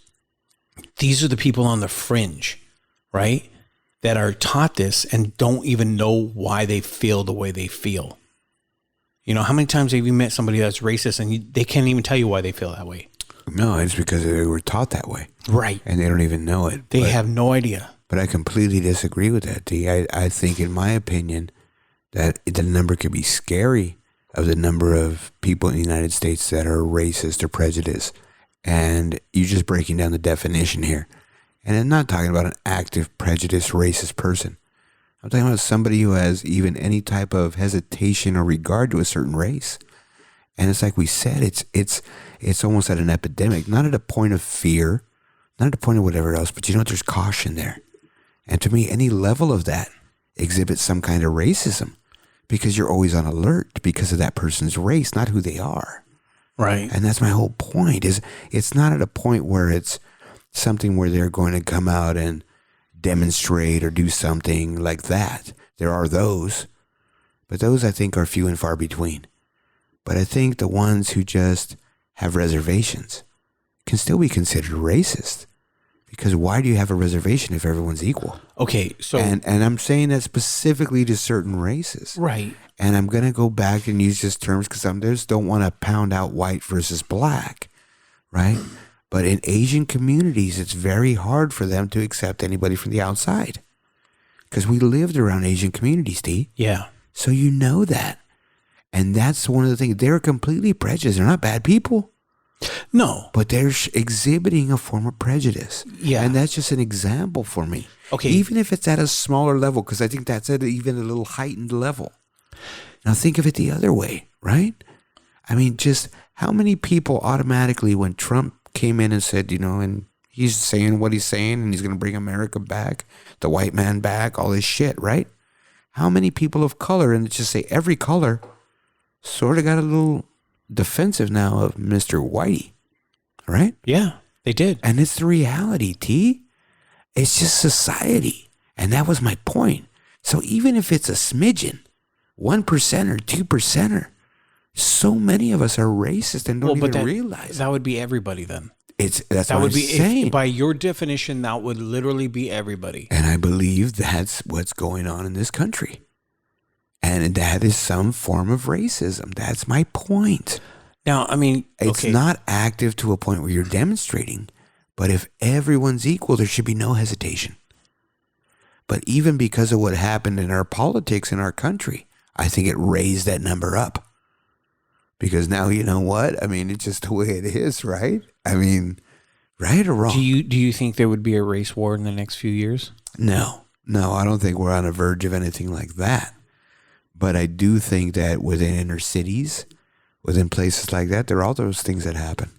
These are the people on the fringe, right? That are taught this and don't even know why they feel the way they feel. You know, how many times have you met somebody that's racist and they can't even tell you why they feel that way? No, it's because they were taught that way. Right. And they don't even know it. They have no idea. But I completely disagree with that, D. I think, in my opinion, that the number could be scary of the number of people in the United States that are racist or prejudiced. And you're just breaking down the definition here. And I'm not talking about an active, prejudiced, racist person. I'm talking about somebody who has even any type of hesitation or regard to a certain race. And it's like we said, it's almost at an epidemic, not at a point of fear, not at a point of whatever else, but you know what, there's caution there. And to me, any level of that exhibits some kind of racism, because you're always on alert because of that person's race, not who they are. Right. And that's my whole point, is it's not at a point where it's something where they're going to come out and demonstrate or do something like that. There are those, but those I think are few and far between. But I think the ones who just have reservations can still be considered racist. Because why do you have a reservation if everyone's equal? Okay, so... And I'm saying that specifically to certain races. Right. And I'm going to go back and use these terms because I just don't want to pound out white versus black, right? But in Asian communities, it's very hard for them to accept anybody from the outside. Because we lived around Asian communities, D. Yeah. So you know that. And that's one of the things. They're completely prejudiced. They're not bad people. No. But they're exhibiting a form of prejudice. Yeah. And that's just an example for me. Okay. Even if it's at a smaller level, because I think that's at even a little heightened level. Now think of it the other way, right? I mean, just how many people automatically, when Trump came in and said, you know, and he's saying what he's saying, and he's going to bring America back, the white man back, all this shit, right? How many people of color, and just say every color, sort of got a little defensive now of Mr. Whitey, right? Yeah, they did. And it's the reality, T. It's just society. And that was my point. So even if it's a smidgen, 1% or 2%, so many of us are racist and don't even realize. That would be everybody then. That's what I'm saying. By your definition, that would literally be everybody. And I believe that's what's going on in this country. And that is some form of racism. That's my point. Now, I mean, it's not active to a point where you're demonstrating, but if everyone's equal, there should be no hesitation. But even because of what happened in our politics in our country, I think it raised that number up. Because now, you know what? I mean, it's just the way it is, right? I mean, right or wrong? Do you think there would be a race war in the next few years? No, I don't think we're on the verge of anything like that. But I do think that within inner cities, within places like that, there are all those things that happen.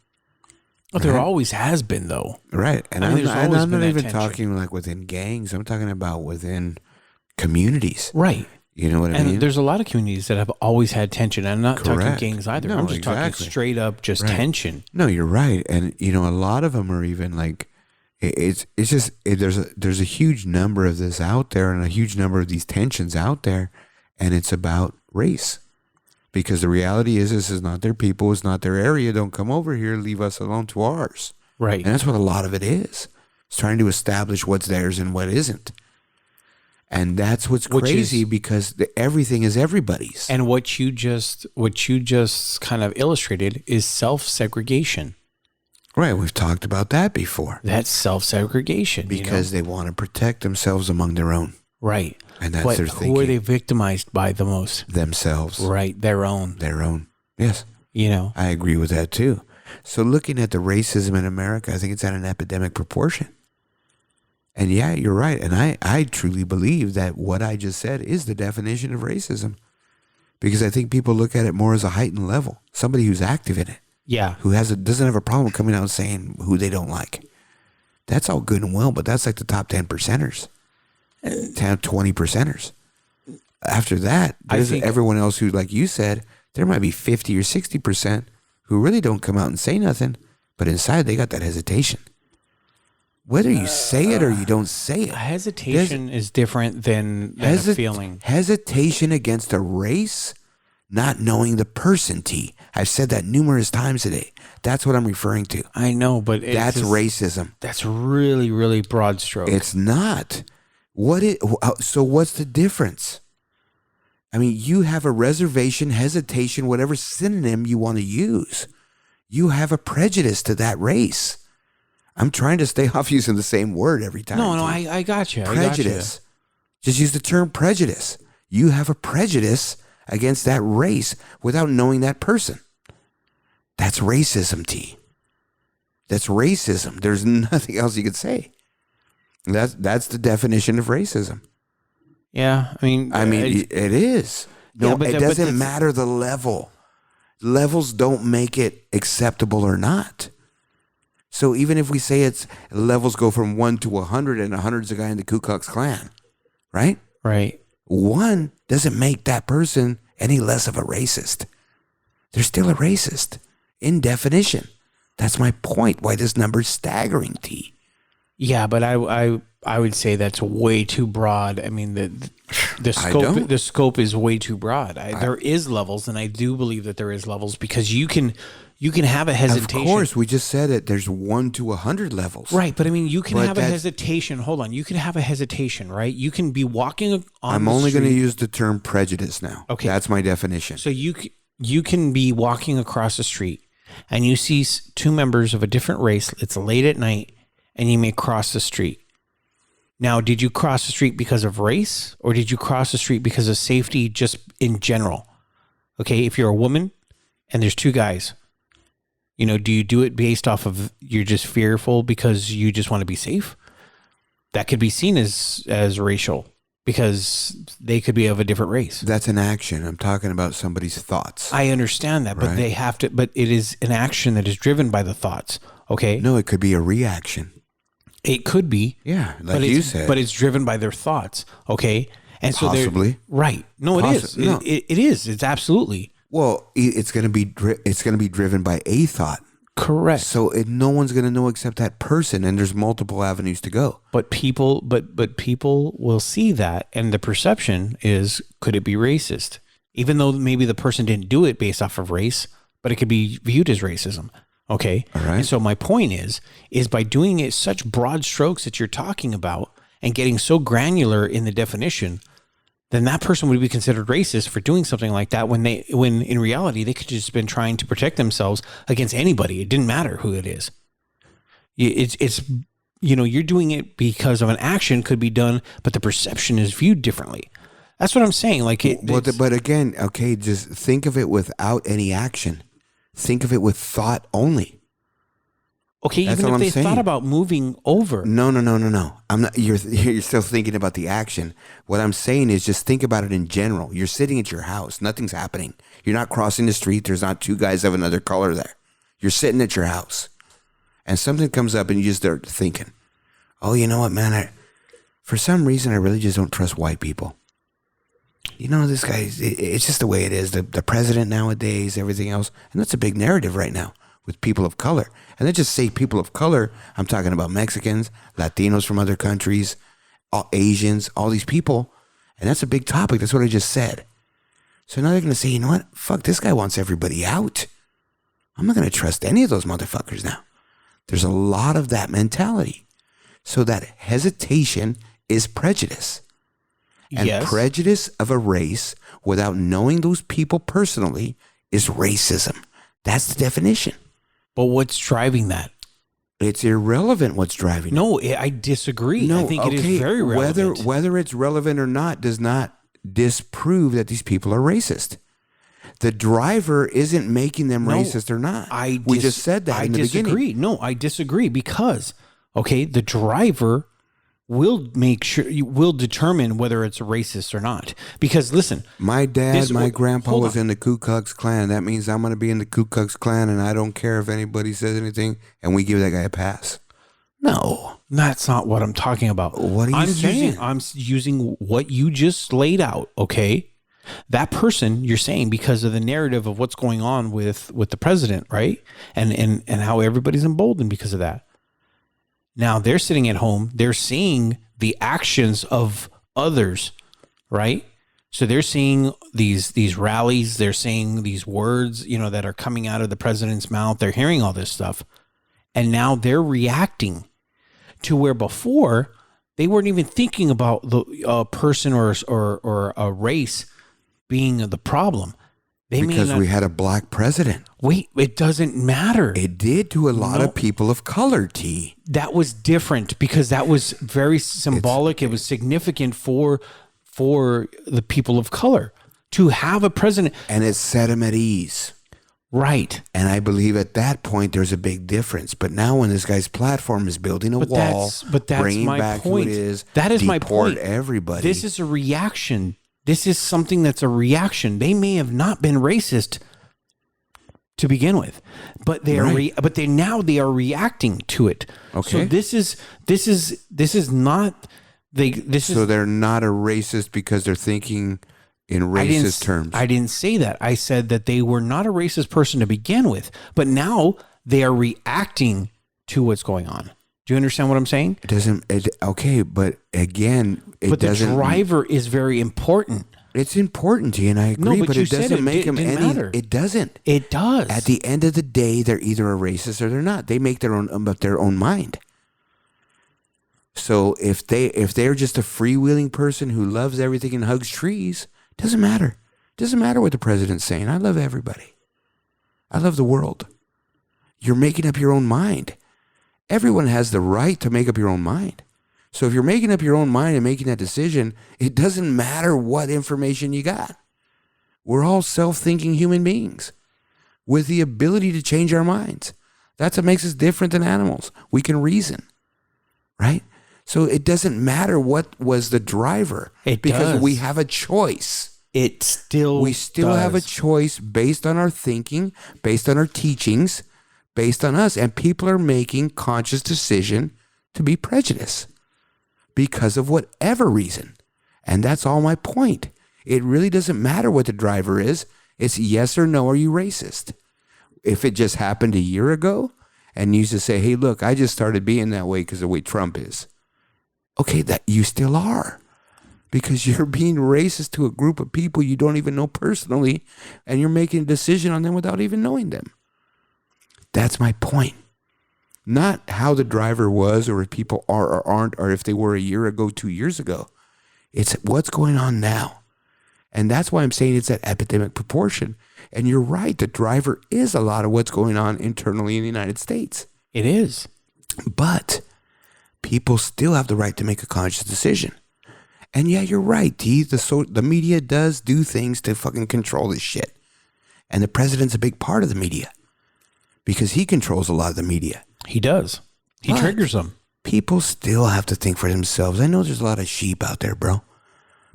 But there always has been, though. Right. And I mean, I'm not even tension. talking like within gangs. I'm talking about within communities. Right. You know what I mean? And there's a lot of communities that have always had tension. I'm not talking gangs either. No, I'm just talking straight up just tension. No, you're right. And, you know, a lot of them are even like, there's a huge number of this out there and a huge number of these tensions out there. And it's about race. Because the reality is this is not their people. It's not their area. Don't come over here. Leave us alone to ours. Right. And that's what a lot of it is. It's trying to establish what's theirs and what isn't. And that's what's crazy because everything is everybody's. And what you just kind of illustrated is self-segregation. Right. We've talked about that before. That's self-segregation. Because they want to protect themselves among their own. Right. And that's their thinking. Who are they victimized by the most? Themselves. Right. Their own. Their own. Yes. You know. I agree with that too. So looking at the racism in America, I think it's at an epidemic proportion. And yeah, you're right. And I truly believe that what I just said is the definition of racism. Because I think people look at it more as a heightened level. Somebody who's active in it. Yeah. Who doesn't have a problem coming out and saying who they don't like. That's all good and well, but that's like the top 10 percenters. 20 percenters. After that, there's everyone else who, like you said, there might be 50 or 60% who really don't come out and say nothing, but inside they got that hesitation. Whether you say it or you don't say it. Hesitation is different than a feeling. Hesitation against a race, not knowing the person, T. I've said that numerous times today. That's what I'm referring to. I know, but that's racism. That's really, really broad stroke. It's not. So what's the difference? I mean, you have a reservation, hesitation, whatever synonym you want to use. You have a prejudice to that race. I'm trying to stay off using the same word every time. No, I got you. Prejudice. Just use the term prejudice. You have a prejudice against that race without knowing that person. That's racism, T. That's racism. There's nothing else you could say. That's the definition of racism. Yeah, I mean, it is. No, it doesn't matter the level. Levels don't make it acceptable or not. So even if we say it's levels go from 1 to 100 and 100 is a guy in the Ku Klux Klan, right? Right. 1 doesn't make that person any less of a racist. They're still a racist in definition. That's my point. Why this number is staggering, T. Yeah, but I would say that's way too broad. I mean, the scope is way too broad. There is levels, and I do believe that there is levels because you can have a hesitation. Of course, we just said it. There's 1 to 100 levels. Right, but I mean, you can have a hesitation. Hold on, you can have a hesitation, right? You can be walking on. I'm only going to use the term prejudice now. Okay, that's my definition. So you can be walking across the street, and you see 2 members of a different race. It's late at night, and you may cross the street. Now, did you cross the street because of race, or did you cross the street because of safety just in general? Okay, if you're a woman and there's 2 guys, do you do it based off of you're just fearful because you just want to be safe? That could be seen as racial because they could be of a different race. That's an action. I'm talking about somebody's thoughts. I understand that, but they have to. But it is an action that is driven by the thoughts. Okay. No, it could be a reaction. It could be. Yeah, like you said. But it's driven by their thoughts, okay? And so possibly. Right. No, it is. No. It is. It's absolutely. Well, it's going to be driven by a thought. Correct. So no one's going to know except that person, and there's multiple avenues to go. But people will see that, and the perception is, could it be racist? Even though maybe the person didn't do it based off of race, but it could be viewed as racism. Okay. All right. And so my point is by doing it such broad strokes that you're talking about and getting so granular in the definition, then that person would be considered racist for doing something like that when in reality they could just been trying to protect themselves against anybody. It didn't matter who it is. It's you're doing it because of an action could be done, but the perception is viewed differently. That's what I'm saying. But again, okay, just think of it without any action. Think of it with thought only. Okay, that's even if they thought about moving over. No. I'm not. You're still thinking about the action. What I'm saying is just think about it in general. You're sitting at your house. Nothing's happening. You're not crossing the street. There's not 2 guys of another color there. You're sitting at your house. and something comes up and you just start thinking, oh, you know what, man, for some reason I really just don't trust white people. You know, this guy, it's just the way it is. The president nowadays, everything else. And that's a big narrative right now with people of color. And they just say people of color. I'm talking about Mexicans, Latinos from other countries, all Asians, all these people. And that's a big topic. That's what I just said. So now they're going to say, you know what? Fuck, this guy wants everybody out. I'm not going to trust any of those motherfuckers now. There's a lot of that mentality. So that hesitation is prejudice. And prejudice of a race without knowing those people personally is racism. That's the definition. But what's driving that? It's irrelevant what's driving it. No, I disagree. No, I think it is very relevant. Whether it's relevant or not does not disprove that these people are racist. The driver isn't making them racist or not. We just said that in the beginning. No, I disagree because, okay, the driver will make sure you will determine whether it's racist or not. Because listen, my grandpa was in the Ku Klux Klan. That means I'm going to be in the Ku Klux Klan, and I don't care if anybody says anything, and we give that guy a pass. No, that's not what I'm talking about. What are you saying? I'm using what you just laid out. Okay, that person you're saying because of the narrative of what's going on with the president, right? And how everybody's emboldened because of that. Now they're sitting at home, they're seeing the actions of others, right? So they're seeing these rallies, they're seeing these words, you know, that are coming out of the president's mouth. They're hearing all this stuff. And now they're reacting to where before they weren't even thinking about the person or a race being the problem. Because we had a black president. Wait, it doesn't matter. It did to a lot of people of color, T. That was different because that was very symbolic. It was significant for the people of color to have a president. And it set him at ease. Right. And I believe at that point there's a big difference. But now when this guy's platform is building a wall, bringing back who it is, that is my point. Everybody. This is a reaction. This is something that's a reaction. They may have not been racist to begin with, but they are now they are reacting to it. Okay. So this is not So they're not a racist because they're thinking in racist terms. I didn't say that. I said that they were not a racist person to begin with, but now they are reacting to what's going on. Do you understand what I'm saying? Okay, but again, but the driver is very important. It's important to you, and I agree, but it doesn't make them any. Matter. It doesn't. It does. At the end of the day, they're either a racist or they're not. They make their own mind. So if they're just a freewheeling person who loves everything and hugs trees, doesn't matter. Doesn't matter what the president's saying. I love everybody. I love the world. You're making up your own mind. Everyone has the right to make up your own mind. So if you're making up your own mind and making that decision, it doesn't matter what information you got. We're all self-thinking human beings with the ability to change our minds. That's what makes us different than animals. We can reason, right? So it doesn't matter what was the driver because we have a choice. We still have a choice based on our thinking, based on our teachings, based on us. And people are making conscious decision to be prejudiced because of whatever reason. And that's all my point. It really doesn't matter what the driver is. It's yes or no, are you racist? If it just happened a year ago and you just say, hey, look, I just started being that way because of the way Trump is. Okay, that you still are. Because you're being racist to a group of people you don't even know personally, and you're making a decision on them without even knowing them. That's my point. Not how the driver was or if people are or aren't or if they were a year ago, 2 years ago. It's what's going on now. And that's why I'm saying it's at epidemic proportion. And you're right, the driver is a lot of what's going on internally in the United States. It is. But people still have the right to make a conscious decision. And yeah, you're right, T. The media does do things to fucking control this shit. And the president's a big part of the media because he controls a lot of the media. He does. He triggers them. People still have to think for themselves. I know there's a lot of sheep out there, bro.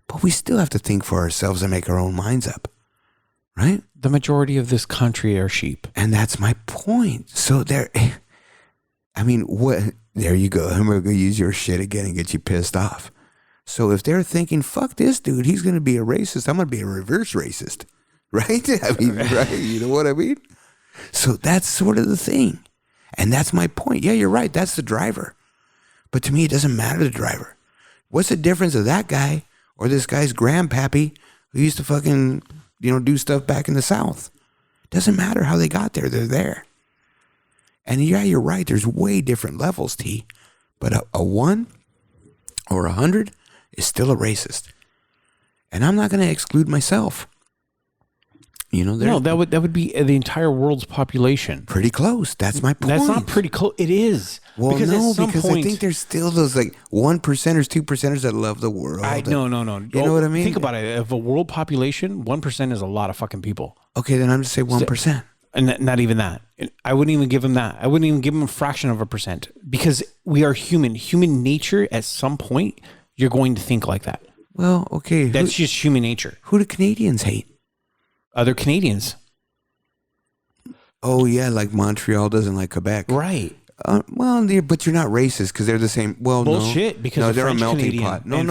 But we still have to think for ourselves and make our own minds up. Right? The majority of this country are sheep. And that's my point. So I mean, what? There you go. I'm going to use your shit again and get you pissed off. So if they're thinking, fuck this dude, he's going to be a racist, I'm going to be a reverse racist. Right? I mean, right? You know what I mean? So that's sort of the thing. And that's my point. Yeah, you're right. That's the driver. But to me, it doesn't matter the driver. What's the difference of that guy or this guy's grandpappy who used to fucking, do stuff back in the South? Doesn't matter how they got there. They're there. And yeah, you're right. There's way different levels, T. But a 1 or 100 is still a racist. And I'm not going to exclude myself. No, that would be the entire world's population. Pretty close. That's my point. That's not pretty close. It is. Well, because I think there's still those like 1%ers, 2%ers that love the world. No. You know what I mean? Think about it. Of a world population, 1% is a lot of fucking people. Okay, then I'm just say 1%. And not even that. I wouldn't even give them that. I wouldn't even give them a fraction of a percent because we are human. Human nature, at some point, you're going to think like that. Well, okay. That's just human nature. Who do Canadians hate? Other Canadians. Oh, yeah, like Montreal doesn't like Quebec. Right. But you're not racist because they're the same. Well, bullshit. No, Because they're French a melting Canadian pot. No.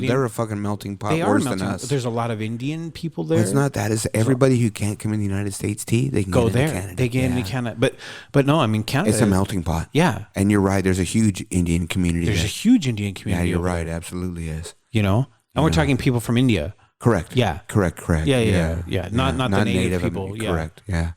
They're a fucking melting pot. They are worse melting. than us. There's a lot of Indian people there. It's not that. It's everybody who can't come in the United States. They can go get there. Into Canada. They get into Canada. But no, I mean Canada. It's a melting pot. Yeah. And you're right. There's a huge Indian community. There's a huge Indian community. Yeah, you're right. Absolutely is. And we're talking people from India. Correct. Yeah. Correct. Yeah. Not the native people. Correct. Yeah.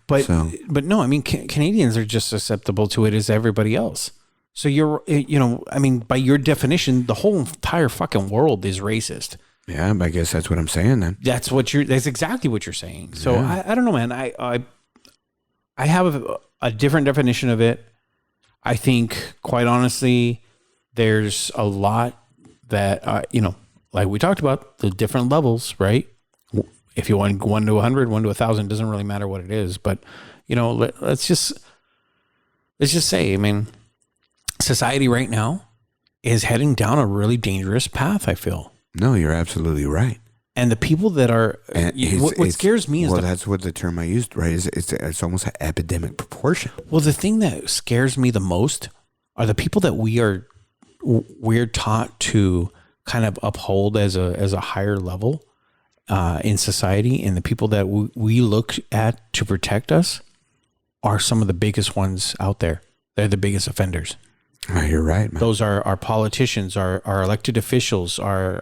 But no, I mean, Canadians are just susceptible to it as everybody else. So by your definition, the whole entire fucking world is racist. Yeah, I guess that's what I'm saying then. That's exactly what you're saying. So I don't know, man. I have a different definition of it. I think, quite honestly, there's a lot that, like we talked about, the different levels, right? If you want 1 to 100, 1 to 1,000, doesn't really matter what it is. But, let's just say, I mean, society right now is heading down a really dangerous path, I feel. No, you're absolutely right. And the people that are, what scares me is that's what the term I used, right? It's almost an epidemic proportion. Well, the thing that scares me the most are the people that we're taught to kind of uphold as a higher level in society, and the people that we look at to protect us are some of the biggest ones out there. They're the biggest offenders. Oh, you're right, man. Those are our politicians, our elected officials, our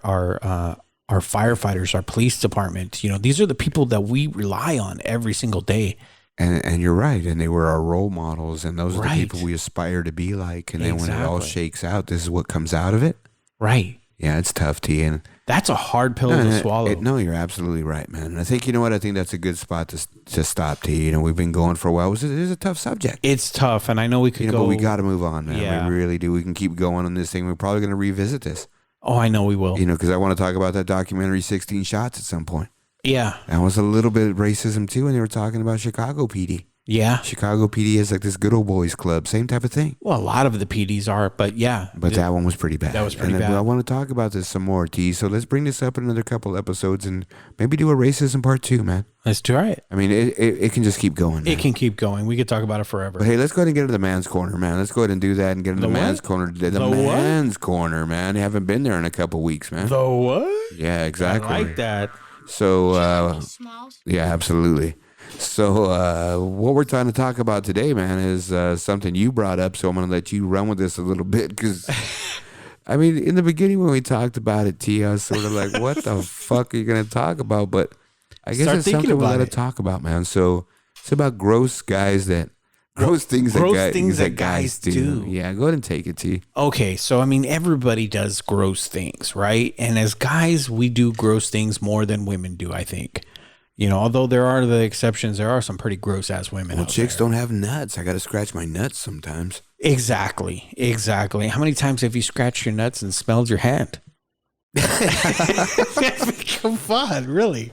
firefighters, our police department. These are the people that we rely on every single day. And you're right. And they were our role models, and those are the people we aspire to be like. And then when it all shakes out, this is what comes out of it. Right. Yeah, it's tough, T. And that's a hard pill to swallow. No, you're absolutely right, man. And I think, I think that's a good spot to stop, T. We've been going for a while. It is a tough subject. It's tough, and I know we could go. But we got to move on, man. Yeah. We really do. We can keep going on this thing. We're probably going to revisit this. Oh, I know we will. Because I want to talk about that documentary, 16 Shots, at some point. Yeah. That was a little bit of racism, too, when they were talking about Chicago PD. Yeah. Chicago PD is like this good old boys club. Same type of thing. Well, a lot of the PDs are, but yeah. But that one was pretty bad. That was pretty bad. I want to talk about this some more, T. So let's bring this up in another couple episodes and maybe do a racism part 2, man. Let's try it. I mean, it can just keep going, man. It can keep going. We could talk about it forever. But hey, let's go ahead and get into the man's corner, man. Let's go ahead and do that and get into the man's corner. The man's corner, man. You haven't been there in a couple weeks, man. The what? Yeah, exactly. I like that. So, yeah, absolutely. So what we're trying to talk about today, man, is something you brought up. So I'm going to let you run with this a little bit because, I mean, in the beginning when we talked about it, T, I was sort of like, what the fuck are you going to talk about? But I guess it's something we got to talk about, man. So it's about gross things that guys do. Yeah, go ahead and take it, T. Okay, so I mean, everybody does gross things, right? And as guys, we do gross things more than women do, I think. Although there are the exceptions, there are some pretty gross ass women. Well, chicks don't have nuts. I got to scratch my nuts sometimes. Exactly. How many times have you scratched your nuts and smelled your hand? Come on, really.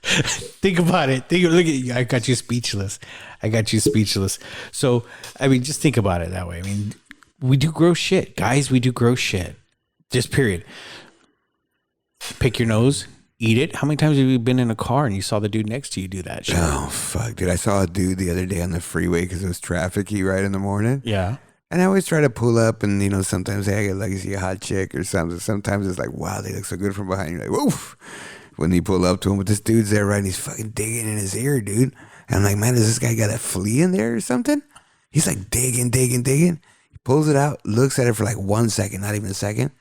Think about it. Look at you. I got you speechless. So, I mean, just think about it that way. I mean, we do gross shit. Guys, we do gross shit. Just period. Pick your nose. eat it? How many times have you been in a car and you saw the dude next to you do that shit? Oh, fuck, dude. I saw a dude the other day on the freeway because it was trafficy right in the morning. Yeah. And I always try to pull up and, you know, sometimes, hey, I get like see a hot chick or something. Sometimes it's like, wow, they look so good from behind. You're like, woof. When you pull up to him, but this dude's there, right? And he's fucking digging in his ear, dude. And I'm like, man, does this guy got a flea in there or something? He's like digging. He pulls it out, looks at it for like 1 second, not even a second,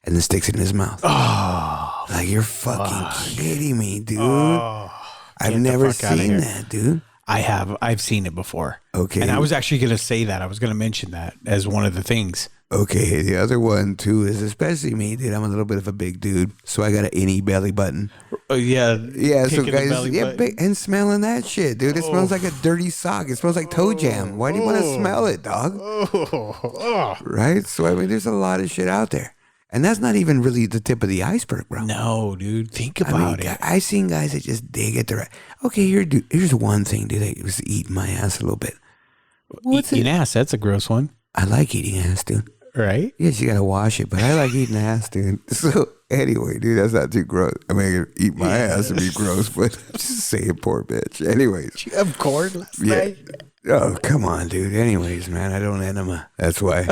and then sticks it in his mouth. Oh. Like, you're fucking kidding me, dude. Oh, I've never seen that, dude. I have. I've seen it before. Okay. And I was actually going to say that. I was going to mention that as one of the things. Okay, the other one too is especially me, dude. I'm a little bit of a big dude, so I got an innie belly button. Yeah. So guys, and smelling that shit, dude. It smells like a dirty sock. It smells like toe jam. Why do you want to smell it, dog? Right? So I mean, there's a lot of shit out there, and that's not even really the tip of the iceberg, bro. No, dude. Think about it. I seen guys that just dig it the right. Okay, here's one thing, dude. That was eating my ass a little bit. Eating ass. That's a gross one. I like eating ass, dude. Right? Yes, you gotta wash it, but I like eating ass, dude. So anyway, dude, that's not too gross. I mean, I could eat my ass and be gross, but I'm just saying, poor bitch. Anyways, did you have corn last night? Oh, come on, dude. Anyways, man, I don't enema. That's why.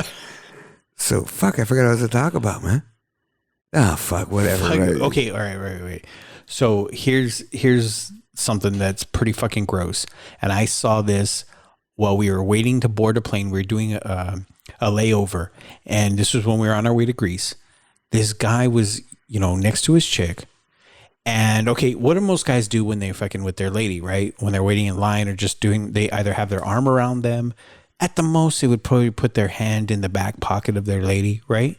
So fuck, I forgot what I was to talk about, man. Oh fuck, whatever. Fuck. Right. Okay, all right, right. So here's something that's pretty fucking gross, and I saw this while we were waiting to board a plane. We were doing a layover, and this was when we were on our way to Greece. This guy was, next to his chick, and okay, what do most guys do when they're fucking with their lady, right? When they're waiting in line or just they either have their arm around them. At the most, they would probably put their hand in the back pocket of their lady, right?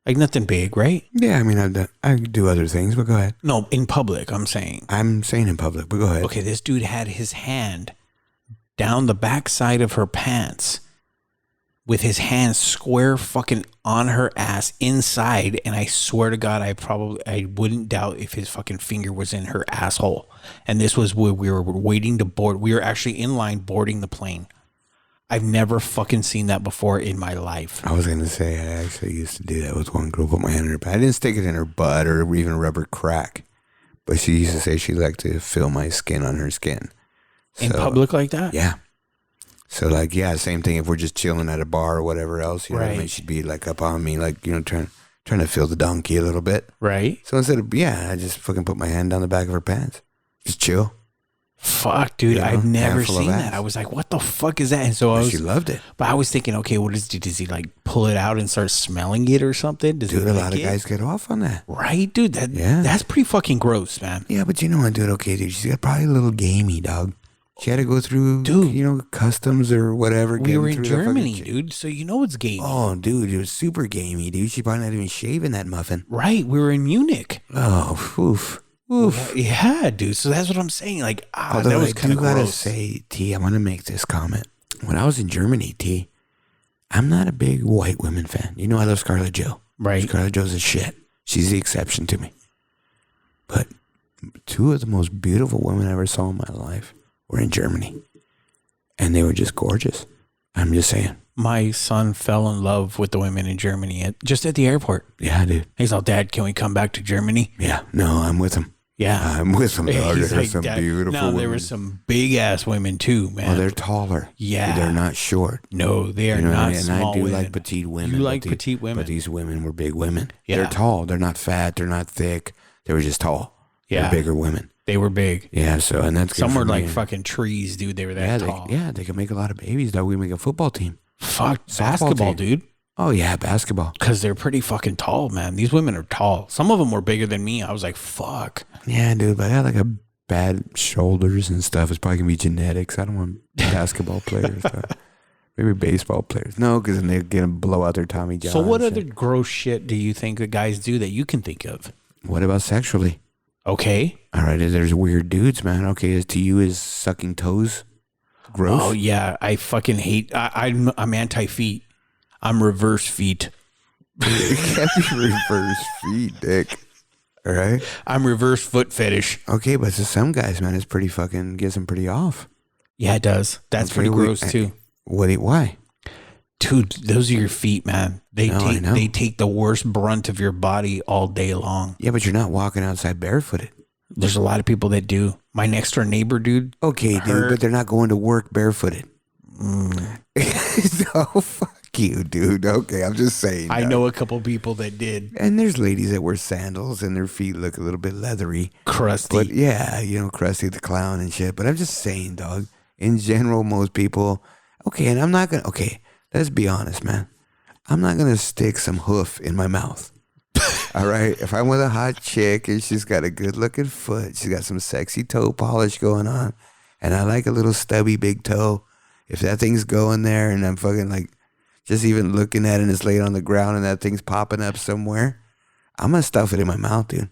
Like nothing big, right? Yeah, I mean, I do other things, but go ahead. No, in public, I'm saying. I'm saying in public, but go ahead. Okay, this dude had his hand down the back side of her pants with his hand square fucking on her ass inside, and I swear to God, I wouldn't doubt if his fucking finger was in her asshole. And this was where we were waiting to board. We were actually in line boarding the plane. I've never fucking seen that before in my life. I was going to say, I actually used to do that with one girl, put my hand in her butt. I didn't stick it in her butt or even a rubber crack, but she used to say she liked to feel my skin on her skin. In public like that? Yeah. So like, yeah, same thing if we're just chilling at a bar or whatever else, you know what I mean? She'd be like up on me, like, trying to feel the donkey a little bit. Right. So instead of, I just fucking put my hand down the back of her pants. Just chill. Fuck, dude, I've never seen that. I was like, what the fuck is that? And so she loved it. But I was thinking, okay, what does he like pull it out and start smelling it or something? Dude, a lot of guys get off on that. Right, dude? That's pretty fucking gross, man. Yeah, but you know what, dude? Okay, dude, she's got probably a little gamey, dog. She had to go through, customs or whatever. We were in Germany, dude, so you know it's gamey. Oh, dude, it was super gamey, dude. She probably not even shaving that muffin. Right, we were in Munich. Oh, oof. Yeah, dude. So that's what I'm saying. Like, although that was kind of gross. Gotta say, T, I want to make this comment. When I was in Germany, T, I'm not a big white women fan. You know, I love Scarlett Jo. Right. Scarlett Jo's a shit. She's the exception to me. But two of the most beautiful women I ever saw in my life were in Germany, and they were just gorgeous. I'm just saying. My son fell in love with the women in Germany just at the airport. Yeah, dude. He's all, Dad, can we come back to Germany? Yeah. No, I'm with him. Yeah. I'm with him, dog. There's like, some beautiful women. There were some big-ass women, too, man. Oh, they're taller. Yeah. They're not short. No, they are not small. And I do like petite women. You like petite women. But these women were big women. Yeah. They're tall. They're not fat. They're not thick. They were just tall. Yeah. They're bigger women. They were big. Yeah, so, and that's good. Some were like fucking trees, dude. They were that tall. They could make a lot of babies, dog. We make a football team. Fuck, basketball, dude. Oh, yeah, basketball. Because they're pretty fucking tall, man. These women are tall. Some of them were bigger than me. I was like, fuck. Yeah, dude, but I had like a bad shoulders and stuff. It's probably going to be genetics. I don't want basketball players. Maybe baseball players. No, because then they're going to blow out their Tommy John. So what other gross shit do you think that guys do that you can think of? What about sexually? Okay. All right, there's weird dudes, man. Okay, as to you is sucking toes gross? Oh, yeah. I fucking hate... I'm anti-feet. I'm reverse feet. It can't be reverse feet, dick. All right? I'm reverse foot fetish. Okay, but to some guys, man, it's pretty fucking... gets them pretty off. Yeah, it does. That's pretty gross, too. Why? Dude, those are your feet, man. They take the worst brunt of your body all day long. Yeah, but you're not walking outside barefooted. There's a lot of people that do. My next door neighbor, dude. Okay, dude, but they're not going to work barefooted. So fuck you, dude. Okay, I'm just saying. I know a couple people that did. And there's ladies that wear sandals and their feet look a little bit leathery. Crusty. But yeah, Krusty the Clown and shit. But I'm just saying, dog. In general, most people. Okay, and I'm not going to. Okay, let's be honest, man. I'm not going to stick some hoof in my mouth. All right? If I'm with a hot chick and she's got a good looking foot, she's got some sexy toe polish going on, and I like a little stubby big toe. If that thing's going there and I'm fucking like just even looking at it and it's laid on the ground and that thing's popping up somewhere, I'm going to stuff it in my mouth, dude.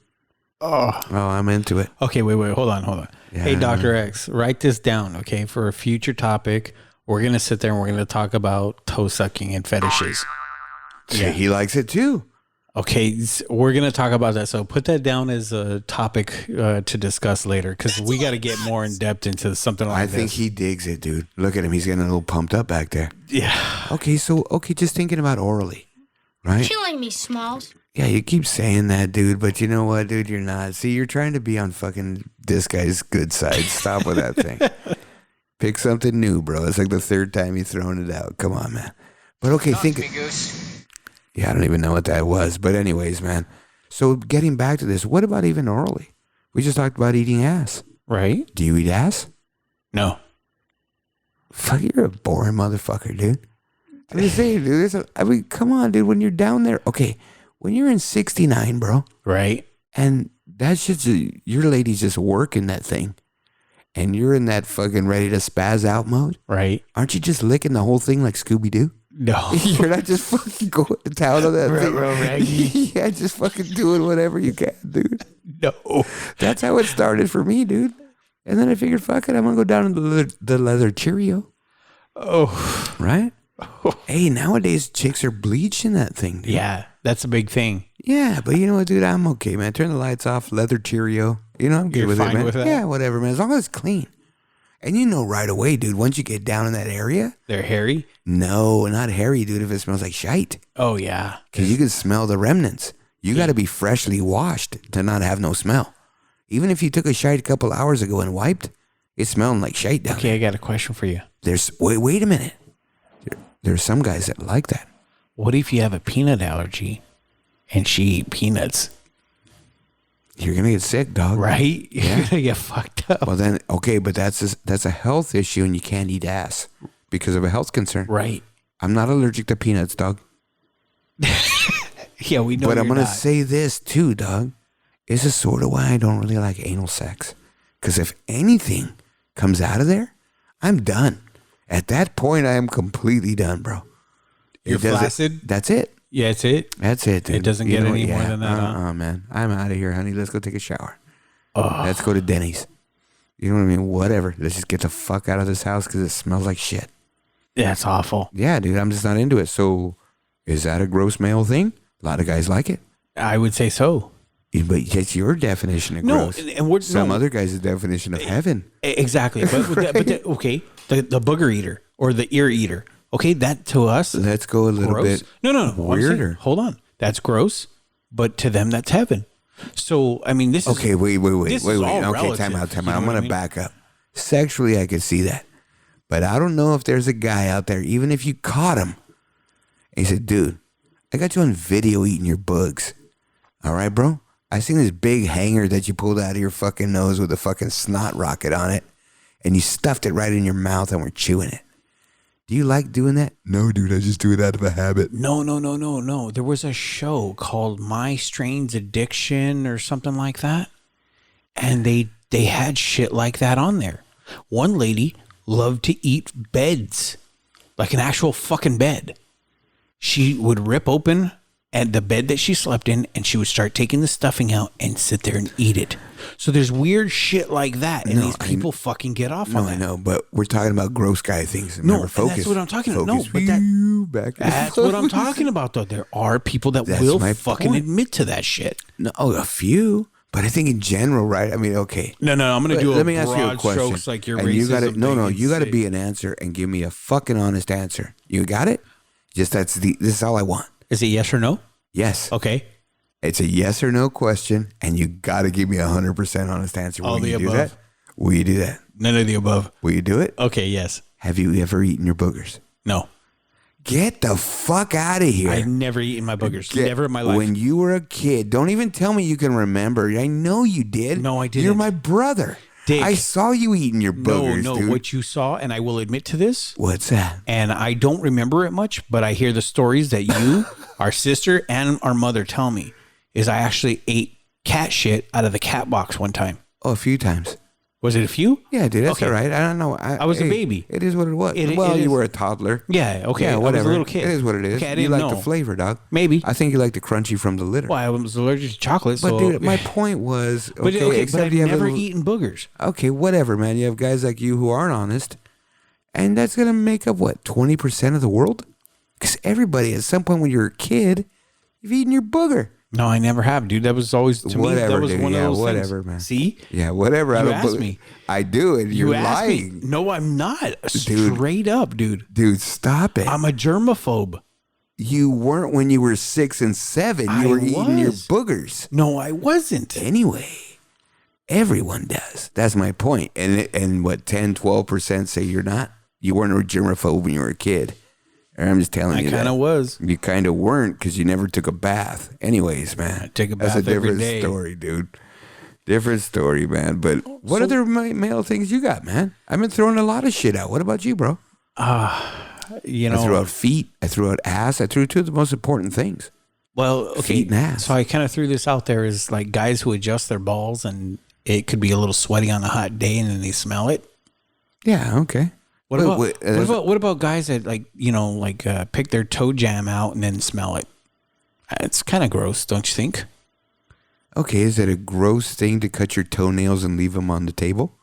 Oh, I'm into it. Okay, wait. Hold on. Yeah. Hey, Dr. X, write this down, okay? For a future topic, we're going to sit there and we're going to talk about toe sucking and fetishes. Yeah, he likes it too. Okay, we're going to talk about that. So put that down as a topic to discuss later because we got to get more in depth into something like this. I think he digs it, dude. Look at him. He's getting a little pumped up back there. Yeah. Okay, just thinking about orally, right? Killing me, Smalls. Yeah, you keep saying that, dude, but you know what, dude? You're not. See, you're trying to be on fucking this guy's good side. Stop with that thing. Pick something new, bro. It's like the third time you've thrown it out. Come on, man. But okay, Yeah, I don't even know what that was. But anyways, man. So getting back to this, what about even orally? We just talked about eating ass. Right? Do you eat ass? No. Fuck, you're a boring motherfucker, dude. I'm just saying, dude. Come on, dude. When you're down there, okay, when you're in 69, bro. Right. And that's just, your lady's just working that thing. And you're in that fucking ready to spaz out mode. Right. Aren't you just licking the whole thing like Scooby-Doo? No. You're not just fucking going to town on that thing. Raggy. Yeah, just fucking doing whatever you can, dude. No. That's how it started for me, dude. And then I figured, fuck it, I'm going to go down to the leather Cheerio. Oh. Right? Oh. Hey, nowadays chicks are bleached in that thing, dude. Yeah, that's a big thing. Yeah, but you know what, dude? I'm okay, man. Turn the lights off, leather Cheerio. I'm good with it, man. With that? Yeah, whatever, man. As long as it's clean. And you know right away, dude, once you get down in that area. They're hairy? No, not hairy, dude, if it smells like shite. Oh, yeah. Because you can smell the remnants. You got to be freshly washed to not have no smell. Even if you took a shite a couple hours ago and wiped, it's smelling like shite down there. I got a question for you. Wait a minute. There's some guys that like that. What if you have a peanut allergy and she eat peanuts? You're going to get sick, dog. Right? Yeah. You're going to get fucked up. Well, then, okay, but that's a health issue and you can't eat ass because of a health concern. Right. I'm not allergic to peanuts, dog. Yeah, we know. But I'm going to say this too, dog. This is sort of why I don't really like anal sex. Because if anything comes out of there, I'm done. At that point, I am completely done, bro. You're flaccid? That's it. Yeah, it's it. That's it, dude. It doesn't get any more than that. Man. I'm out of here, honey. Let's go take a shower. Let's go to Denny's. You know what I mean? Whatever. Let's just get the fuck out of this house because it smells like shit. That's awful. Yeah, dude. I'm just not into it. So is that a gross male thing? A lot of guys like it. I would say so. But it's your definition of gross. And some other guy's definition of heaven. Exactly. Okay, the booger eater or the ear eater. Okay, that to us. Let's go a little bit. No. Weirder. Hold on. That's gross, but to them that's heaven. So I mean, this is okay. Wait. Okay, relative, time out. I'm gonna back up. Sexually, I could see that, but I don't know if there's a guy out there, even if you caught him, and he said, "Dude, I got you on video eating your bugs." All right, bro. I seen this big hanger that you pulled out of your fucking nose with a fucking snot rocket on it, and you stuffed it right in your mouth and were chewing it. Do you like doing that? No, dude, I just do it out of a habit. No. There was a show called My Strange Addiction or something like that. And they had shit like that on there. One lady loved to eat beds, like an actual fucking bed. She would rip open at the bed that she slept in and she would start taking the stuffing out and sit there and eat it. So there's weird shit like that, and these people fucking get off on that. I know, but we're talking about gross guy things. That's what I'm talking about. No, but that's what I'm talking about, though. There are people that will fucking admit to that shit. No, a few, but I think in general, right? I mean, okay. No, I'm going to do let me ask you a question. Strokes like your and racism. You got to be an answer and give me a fucking honest answer. You got it? Just this is all I want. Is it yes or no? Yes. Okay. It's a yes or no question, and you got to give me 100% honest answer. All the you do above. that? Will you do that? None of the above. Will you do it? Okay, yes. Have you ever eaten your boogers? No. Get the fuck out of here. I've never eaten my boogers. Never in my life. When you were a kid, don't even tell me you can remember. I know you did. No, I didn't. You're my brother. Dick. I saw you eating your boogers, No, dude. what you saw, and I will admit to this, What's that? and I don't remember it much, but I hear the stories that you, our sister, and our mother tell me, is I actually ate cat shit out of the cat box one time. Oh, a few times. Was it a few? Yeah, dude, that's Okay. all right. I don't know. I was a baby. It is what it was. It You is. were a toddler. Yeah, okay. Yeah, whatever. I was a little kid. It is what it is. Okay, I You didn't like know. the flavor, dog. Maybe. I think you like the crunchy from the litter. Well, I was allergic to chocolate, But so... dude, my point was, but except I've you have never little, eaten boogers. okay, whatever, man. You have guys like you who aren't honest, and that's gonna make up what 20% of the world? Because everybody at some point when you're a kid, you've eaten your booger. No, I never have, dude. That was always, to me, that Whatever, was dude. one Yeah, of those whatever, things. man. See? Yeah, whatever. I You don't asked believe- me. I do, and you're You asked lying, me. No, I'm not. Straight up, dude. dude. Stop it. I'm a germaphobe. You weren't when you were 6 and 7. You I were eating your was. boogers. No, I wasn't. Anyway, everyone does. That's my point. And what 10-12% say you're not? You weren't a germaphobe when you were a kid. I'm just telling I you kind that. of was. You kind of weren't because you never took a bath. Anyways, man. I take a That's bath a different every day. story, dude. Different story, man. But what other male things you got, man? I've been throwing a lot of shit out. What about you, bro? You I threw know, out feet. I threw out ass. I threw two of the most important things. well, okay. feet and ass. So I kind of threw this out there as like guys who adjust their balls and it could be a little sweaty on a hot day and then they smell it. Yeah, okay. What Wait, about wait, what about guys that like, you know, like pick their toe jam out and then smell it? It's kind of gross, don't you think? Okay, is it a gross thing to cut your toenails and leave them on the table?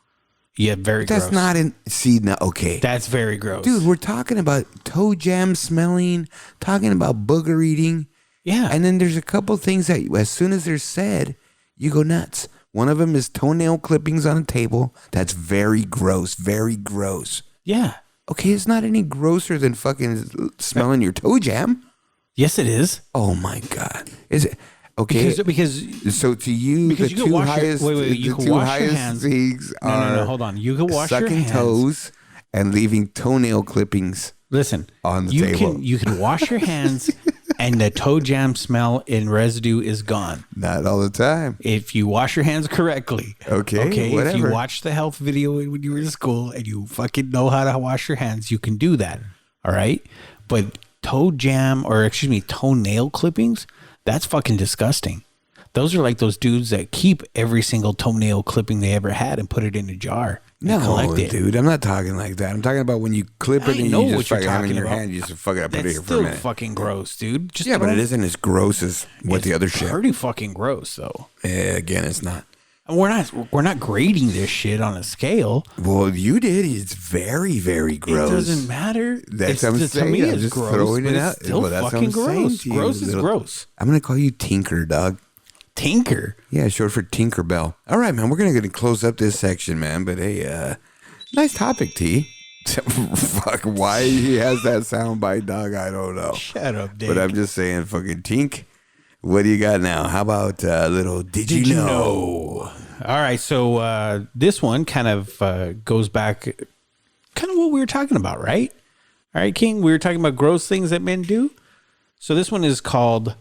Yeah, very That's gross. not in. See, now, okay. That's very gross. Dude, we're talking about toe jam smelling, talking about booger eating. Yeah. And then there's a couple things that as soon as they're said, you go nuts. One of them is toenail clippings on a table. That's very gross. Very gross. Yeah. Okay, it's not any grosser than fucking smelling your toe jam. Yes, it is. Oh my God. Is it? Okay. Because So to you, Because the you can two wash your- highest, wait, the you can two wash your highest hands. things no, are hold on. You can wash your sucking hands. toes and leaving toenail clippings. Listen, on the you table. can wash your hands, and the toe jam smell and residue is gone. Not all the time. If you wash your hands correctly. Okay, If you whatever. watch the health video when you were in school and you fucking know how to wash your hands, you can do that. All right. But toenail clippings, that's fucking disgusting. Those are like those dudes that keep every single toenail clipping they ever had and put it in a jar. And No, collect it. dude, I'm not talking like that. I'm talking about when you clip it I and know you just what you're fucking have it in talking your about. hand. You just fucking put it That's here for a still minute. fucking gross, dude. Just Yeah, but don't- it isn't as gross as what the other shit. Pretty fucking gross, though. Yeah, again, it's not. And we're not grading this shit on a scale. Well, you did. It's very, very gross. It doesn't matter. That's what I'm saying. To me, I'm it's just gross, throwing but it it's out. still Well, that's what fucking I'm saying gross. to you, Gross is little- gross. I'm gonna call you Tinker, dog. Tinker. Yeah, short for Tinkerbell. All right, man. We're gonna close up this section, man. But hey, nice topic, T. Fuck, why he has that sound bite, dog? I don't know. Shut up, Dave. But I'm just saying, fucking Tink. What do you got now? How about little Did you know? All right, so this one kind of goes back, kind of what we were talking about, right? All right, King, we were talking about gross things that men do. So this one is called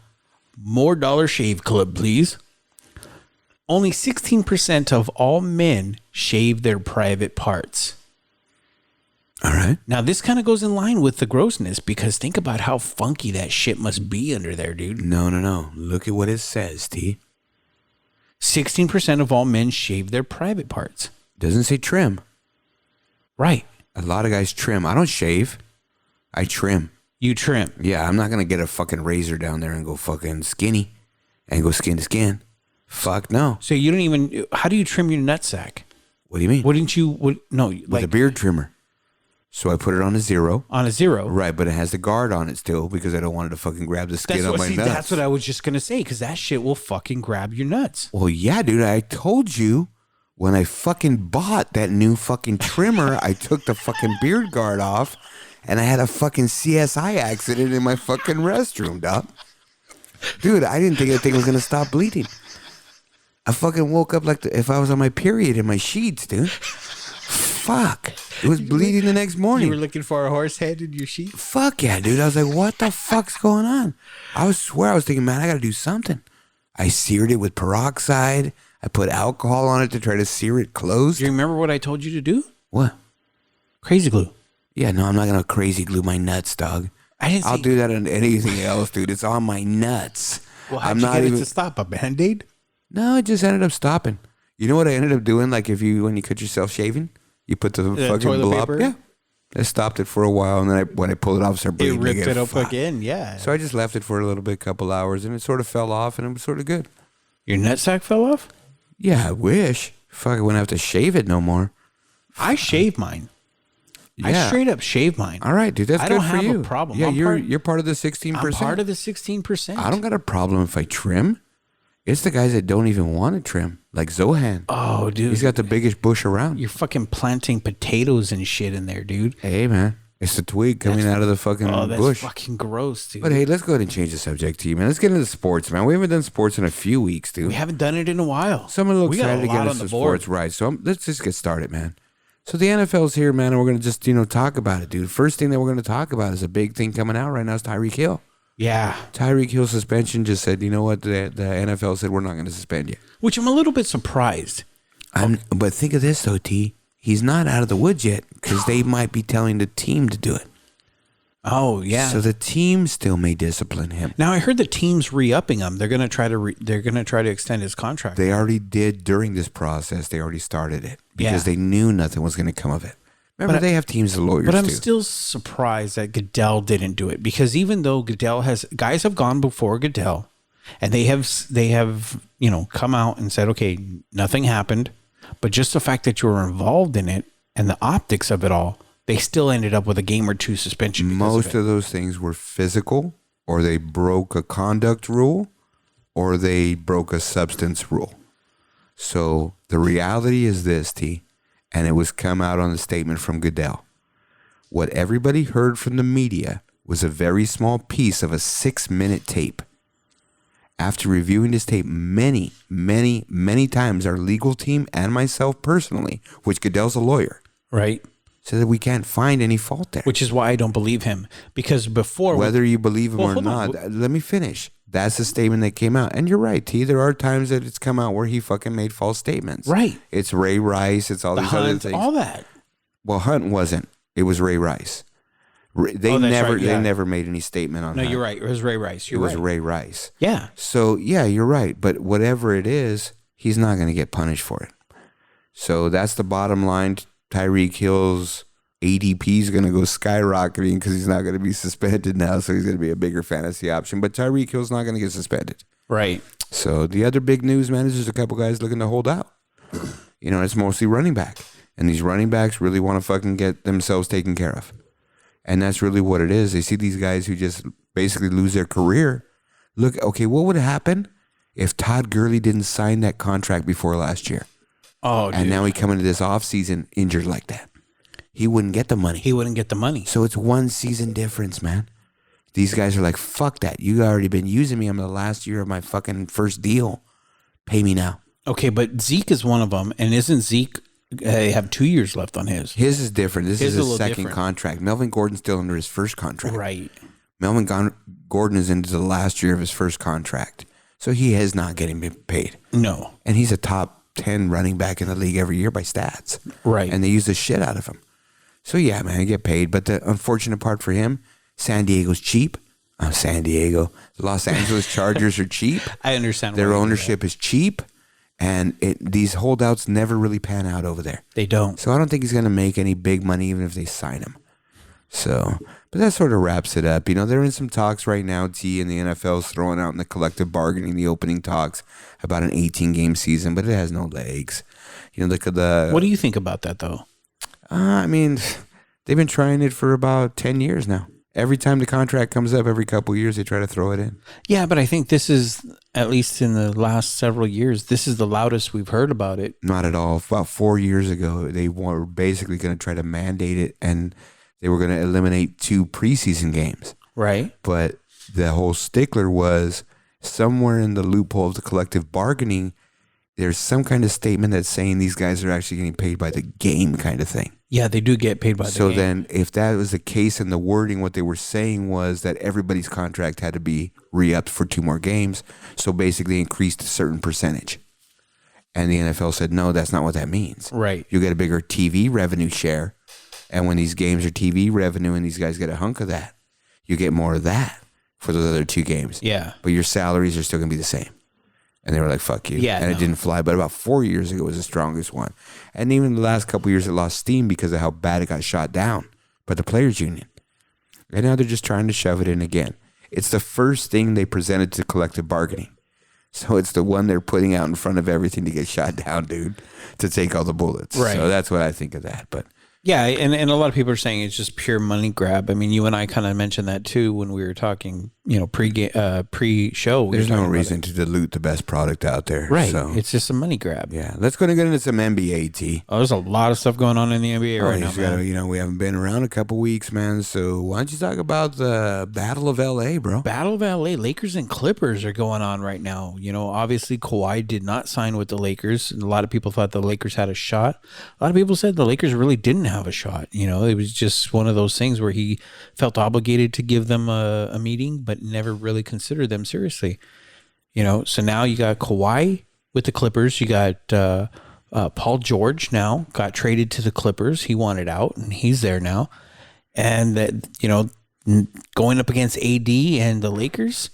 More Dollar Shave Club, please. Only 16% of all men shave their private parts. All right. Now, this kind of goes in line with the grossness because think about how funky that shit must be under there, dude. No. Look at what it says, T. 16% of all men shave their private parts. Doesn't say trim. Right. A lot of guys trim. I don't shave. I trim. You trim. Yeah, I'm not going to get a fucking razor down there and go fucking skinny and go skin to skin. Fuck no. So you don't even, how do you trim your nutsack? What do you mean? Wouldn't you, With like a beard trimmer. So I put it on a 0. on a 0? Right, but it has the guard on it still because I don't want it to fucking grab the skin on my nuts. That's what I was just going to say because that shit will fucking grab your nuts. Well, yeah, dude, I told you when I fucking bought that new fucking trimmer, I took the fucking beard guard off and I had a fucking CSI accident in my fucking restroom, dog. Dude, I didn't think that thing was going to stop bleeding. I fucking woke up like if I was on my period in my sheets, dude. Fuck. It was bleeding the next morning. You were looking for a horse head in your sheet? Fuck yeah, dude. I was like, what the fuck's going on? I was thinking, man, I got to do something. I seared it with peroxide. I put alcohol on it to try to sear it closed. Do you remember what I told you to do? What? Crazy glue. Yeah, no, I'm not going to crazy glue my nuts, dog. I'll do that on anything else, dude. It's on my nuts. Well, how'd you get it to stop? A Band-Aid? No, it just ended up stopping. You know what I ended up doing? Like when you cut yourself shaving, you put the fucking toilet blob. paper? Yeah. I stopped it for a while, and then when I pulled it off, it started bleeding. It ripped again. it up Fuck. again, yeah. So I just left it for a little bit, couple hours, and it sort of fell off, and it was sort of good. Your nutsack fell off? Yeah, I wish. Fuck, I wouldn't have to shave it no more. I shave mine. Yeah. I straight up shave mine. All right, dude, that's I good don't for have you. a problem. Yeah, I'm you're part of the 16%. I'm part of the 16%. I don't got a problem if I trim. It's the guys that don't even want to trim, like Zohan. Oh, dude. He's got the biggest bush around. You're fucking planting potatoes and shit in there, dude. Hey, man. It's the twig coming out of the fucking that's bush. fucking gross, dude. But hey, let's go ahead and change the subject to you, man. Let's get into sports, man. We haven't done sports in a few weeks, dude. We haven't done it in a while. So I'm a little We got excited to a get lot us on some the board. sports right. So let's just get started, man. So the NFL's here, man, and we're going to just, talk about it, dude. First thing that we're going to talk about is a big thing coming out right now is Tyreek Hill. Yeah. Tyreek Hill suspension just said, you know what? The NFL said, we're not going to suspend you. Which I'm a little bit surprised. But think of this, though, T. He's not out of the woods yet because they might be telling the team to do it. Oh, yeah. So the team still may discipline him. Now I heard the team's re-upping him. They're going to try to extend his contract. They already did during this process. They already started it because Yeah. they knew nothing was going to come of it. Remember, they have teams of lawyers, But I'm too. still surprised that Goodell didn't do it because even though guys have gone before Goodell and they have come out and said, okay, nothing happened, but just the fact that you were involved in it and the optics of it all, they still ended up with a game or two suspension. Most of those things were physical, or they broke a conduct rule, or they broke a substance rule. So the reality is this, T, and it was come out on the statement from Goodell. What everybody heard from the media was a very small piece of a 6-minute tape. After reviewing this tape many, many, many times, our legal team and myself personally, which Goodell's a lawyer, right? said that we can't find any fault there. Which is why I don't believe him. Because before... Whether you believe him or hold on. not, let me finish. That's the statement that came out. And you're right, T. There are times that it's come out where he fucking made false statements. Right. It's Ray Rice. It's all these other things. All that. Well, Hunt wasn't. It was Ray Rice. They never made any statement on that. No, you're right. It was Ray Rice. It was Ray Rice. Yeah. So, yeah, you're right. But whatever it is, he's not going to get punished for it. So that's the bottom line. Tyreek Hill's ADP is going to go skyrocketing because he's not going to be suspended now. So he's going to be a bigger fantasy option. But Tyreek Hill's not going to get suspended. Right. So the other big news, man, is there's a couple guys looking to hold out. It's mostly running back. And these running backs really want to fucking get themselves taken care of. And that's really what it is. They see these guys who just basically lose their career. Look, okay, what would happen if Todd Gurley didn't sign that contract before last year? Oh, dude. And now he come into this offseason injured like that. He wouldn't get the money. He wouldn't get the money. So it's one season difference, man. These guys are like, fuck that. You already been using me. I'm the last year of my fucking first deal. Pay me now. Okay, but Zeke is one of them. And isn't Zeke... They have 2 years left on his. His is different. This is his second different. contract. Melvin Gordon's still under his first contract. Right. Melvin Gordon is into the last year of his first contract. So he is not getting paid. No. And he's a top 10 running back in the league every year by stats. Right. And they use the shit out of him. So yeah, man, he get paid. But the unfortunate part for him, San Diego's cheap. San Diego. The Los Angeles Chargers are cheap. I understand. Their ownership is cheap. And these holdouts never really pan out over there. They don't. So I don't think he's going to make any big money even if they sign him. So, but that sort of wraps it up. They're in some talks right now, T, and the NFL's throwing out in the collective bargaining, the opening talks about an 18-game season, but it has no legs. Look at the... What do you think about that, though? They've been trying it for about 10 years now. Every time the contract comes up, every couple of years, they try to throw it in. Yeah, but I think this is, at least in the last several years, this is the loudest we've heard about it. Not at all. About 4 years ago, they were basically going to try to mandate it, and they were going to eliminate 2 preseason games. Right. But the whole stickler was somewhere in the loophole of the collective bargaining, there's some kind of statement that's saying these guys are actually getting paid by the game kind of thing. Yeah, they do get paid by the game. So then if that was the case in the wording, what they were saying was that everybody's contract had to be re-upped for 2 more games. So basically increased a certain percentage. And the NFL said, no, that's not what that means. Right. You get a bigger TV revenue share. And when these games are TV revenue and these guys get a hunk of that, you get more of that for those other 2 games. Yeah. But your salaries are still going to be the same. And they were like, fuck you. Yeah, and it didn't fly. But about 4 years ago, it was the strongest one. And even the last couple of years, it lost steam because of how bad it got shot down by the players' union. And now they're just trying to shove it in again. It's the first thing they presented to collective bargaining. So it's the one they're putting out in front of everything to get shot down, dude, to take all the bullets. Right. So that's what I think of that. But yeah, and a lot of people are saying it's just pure money grab. I mean, you and I kind of mentioned that too when we were talking, pre-show. there's no reason to dilute the best product out there. Right. So, It's just a money grab. yeah. Let's go and get into some NBA, T. Oh, there's a lot of stuff going on in the NBA right now, man. We haven't been around a couple weeks, man. So why don't you talk about the Battle of LA, bro? Battle of LA, Lakers and Clippers are going on right now. Obviously Kawhi did not sign with the Lakers. And a lot of people thought the Lakers had a shot. A lot of people said the Lakers really didn't have a shot. It was just one of those things where he felt obligated to give them a meeting, but never really considered them seriously. So now you got Kawhi with the Clippers. You got Paul George now got traded to the Clippers. He wanted out, and he's there now. And going up against AD and the Lakers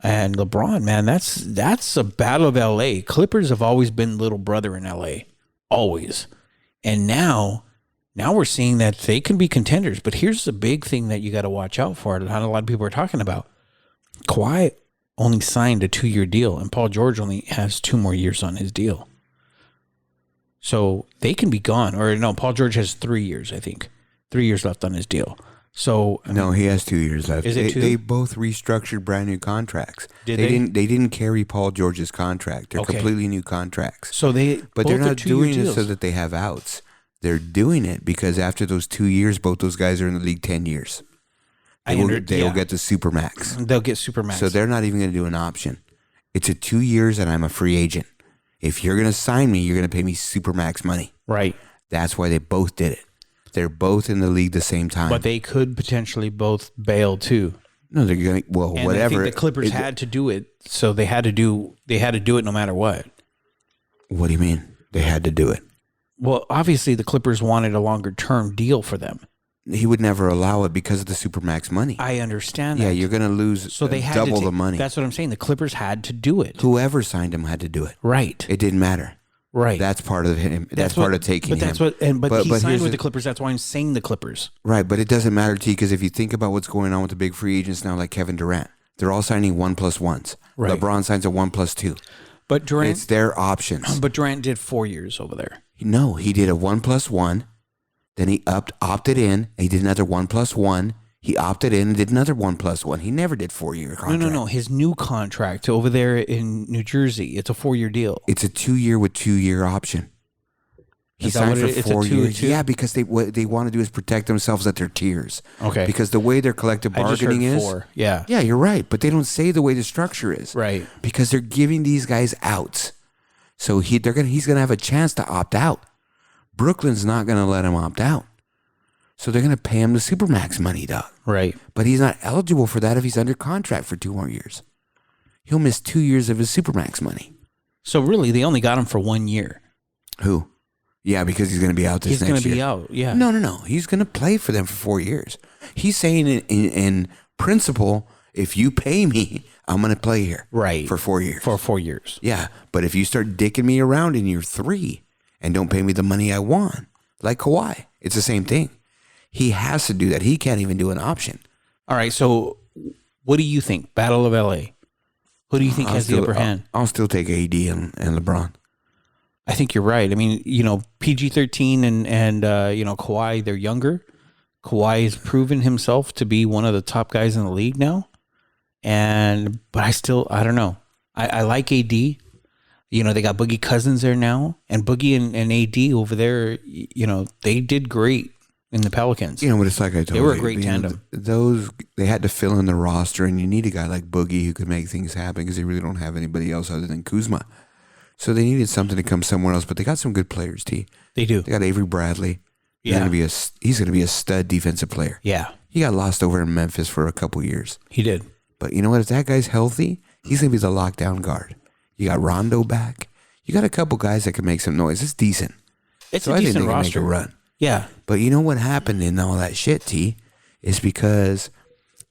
and LeBron, man, that's a battle of LA. Clippers have always been little brother in LA, always. And now we're seeing that they can be contenders. But here's the big thing that you got to watch out for, and a lot of people are talking about. Kawhi only signed a 2-year deal, and Paul George only has 2 more years on his deal. So they can be gone. Or no, Paul George has 3 years, I think. 3 years left on his deal. So no, he has 2 years left. Is it 2? They both restructured brand new contracts. They didn't carry Paul George's contract. They're completely new contracts. So but they're not doing it so that they have outs. They're doing it because after those 2 years, both those guys are in the league 10 years. They will get the Supermax. They'll get Supermax. So they're not even going to do an option. It's a 2 years and I'm a free agent. If you're going to sign me, you're going to pay me Supermax money. Right. That's why they both did it. They're both in the league the same time. But they could potentially both bail too. No, they're going to, and whatever. I think the Clippers had to do it, so they had to do it no matter what. What do you mean? They had to do it. Well, obviously the Clippers wanted a longer term deal for them. He would never allow it because of the Supermax money. I understand that. Yeah, you're going to lose so they had double to the money. That's what I'm saying. The Clippers had to do it. Whoever signed him had to do it. Right. It didn't matter. Right. That's part of him. That's part of taking him. But he signed with the Clippers. That's why I'm saying the Clippers. Right, but it doesn't matter, T, because if you think about what's going on with the big free agents now, like Kevin Durant, they're all signing 1+1s. Right. LeBron signs a 1+2. But Durant, it's their options. But Durant did 4 years over there. No, he did a 1+1. Then he opted in. And he did another 1+1. He opted in and did another 1+1. He never did 4-year contract. No. His new contract over there in New Jersey, it's a 4-year deal. It's a 2-year with 2-year option. He signed for 4 years. Yeah, because what they want to do is protect themselves at their tiers. Okay. Because the way their collective bargaining is. 4. Yeah. Yeah, you're right. But they don't say the way the structure is. Right. Because they're giving these guys outs. So he's gonna have a chance to opt out. Brooklyn's not gonna let him opt out. So they're gonna pay him the Supermax money, dog. Right. But he's not eligible for that if he's under contract for 2 more years. He'll miss 2 years of his Supermax money. So really, they only got him for 1 year. Who? Yeah, because he's going to be out this next year. He's going to be out, yeah. No. He's going to play for them for 4 years. He's saying in principle, if you pay me, I'm going to play here. Right. For 4 years. For 4 years. Yeah, but if you start dicking me around in year 3 and don't pay me the money I want, like Kawhi, it's the same thing. He has to do that. He can't even do an option. All right, so what do you think? Battle of LA. Who do you think has the upper hand? I'll still take AD and LeBron. I think you're right. I mean, PG-13 and Kawhi, they're younger. Kawhi has proven himself to be one of the top guys in the league now. But I don't know. I like AD. They got Boogie Cousins there now. And Boogie and AD over there, they did great in the Pelicans. You know, but it's like I told you. They were a great tandem. They had to fill in the roster, and you need a guy like Boogie who could make things happen because they really don't have anybody else other than Kuzma. So they needed something to come somewhere else, but they got some good players, T. They do. They got Avery Bradley. He's going to be a stud defensive player. Yeah. He got lost over in Memphis for a couple years. He did. But you know what? If that guy's healthy, he's going to be the lockdown guard. You got Rondo back. You got a couple guys that can make some noise. It's decent. It's so a I think decent they can roster. make a run. Yeah. But you know what happened in all that shit, T? Is because,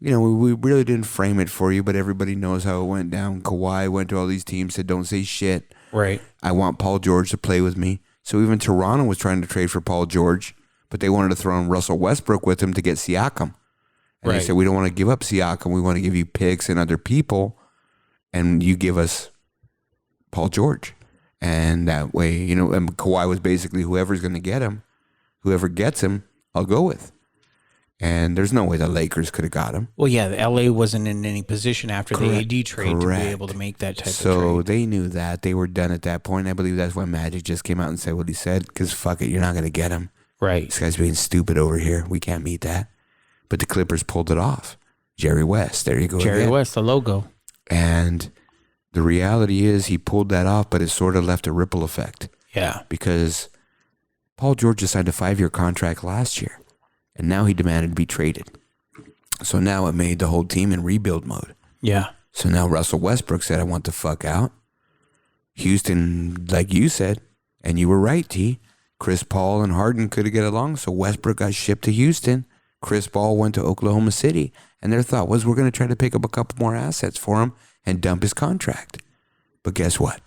you know, we really didn't frame it for you, but everybody knows how it went down. Kawhi went to all these teams, said, don't say shit. Right. I want Paul George to play with me. So even Toronto was trying to trade for Paul George, but they wanted to throw in Russell Westbrook with him to get Siakam. And they said, we don't want to give up Siakam. We want to give you picks and other people, and you give us Paul George. And that way, you know, and Kawhi was basically whoever's going to get him, whoever gets him, I'll go with. And there's no way the Lakers could have got him. Well, yeah, the LA wasn't in any position after the AD trade to be able to make that type of trade. So they knew that. They were done at that point. I believe that's why Magic just came out and said what he said, because fuck it, you're not going to get him. Right. This guy's being stupid over here. We can't meet that. But the Clippers pulled it off. Jerry West. There you go. Jerry West, the logo. And the reality is he pulled that off, but it sort of left a ripple effect. Yeah. Because Paul George signed a 5-year contract last year, and now he demanded to be traded. So now it made the whole team in rebuild mode. Yeah. So now Russell Westbrook said, I want the fuck out. Houston, like you said, and you were right, T. Chris Paul and Harden couldn't get along, so Westbrook got shipped to Houston. Chris Paul went to Oklahoma City, and their thought was we're going to try to pick up a couple more assets for him and dump his contract. But guess what?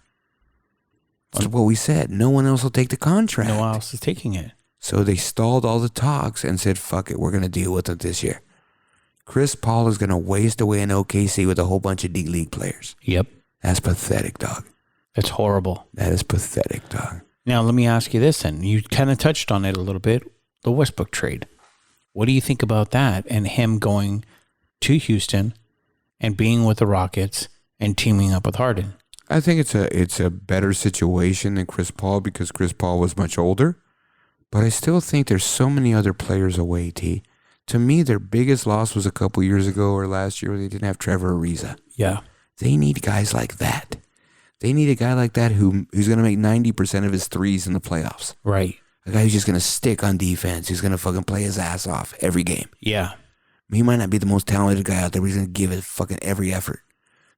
That's what we said. No one else will take the contract. No one else is taking it. So they stalled all the talks and said, fuck it, we're going to deal with it this year. Chris Paul is going to waste away in OKC with a whole bunch of D-League players. Yep. That's pathetic, dog. That's horrible. That is pathetic, dog. Now, let me ask you this then. You kind of touched on it a little bit, the Westbrook trade. What do you think about that and him going to Houston and being with the Rockets and teaming up with Harden? I think it's a better situation than Chris Paul because Chris Paul was much older. But I still think there's so many other players away, T. To me, their biggest loss was a couple years ago or last year where they didn't have Trevor Ariza. Yeah. They need guys like that. They need a guy like that who's going to make 90% of his threes in the playoffs. Right. A guy who's just going to stick on defense, who's going to fucking play his ass off every game. Yeah. He might not be the most talented guy out there, but he's going to give it fucking every effort.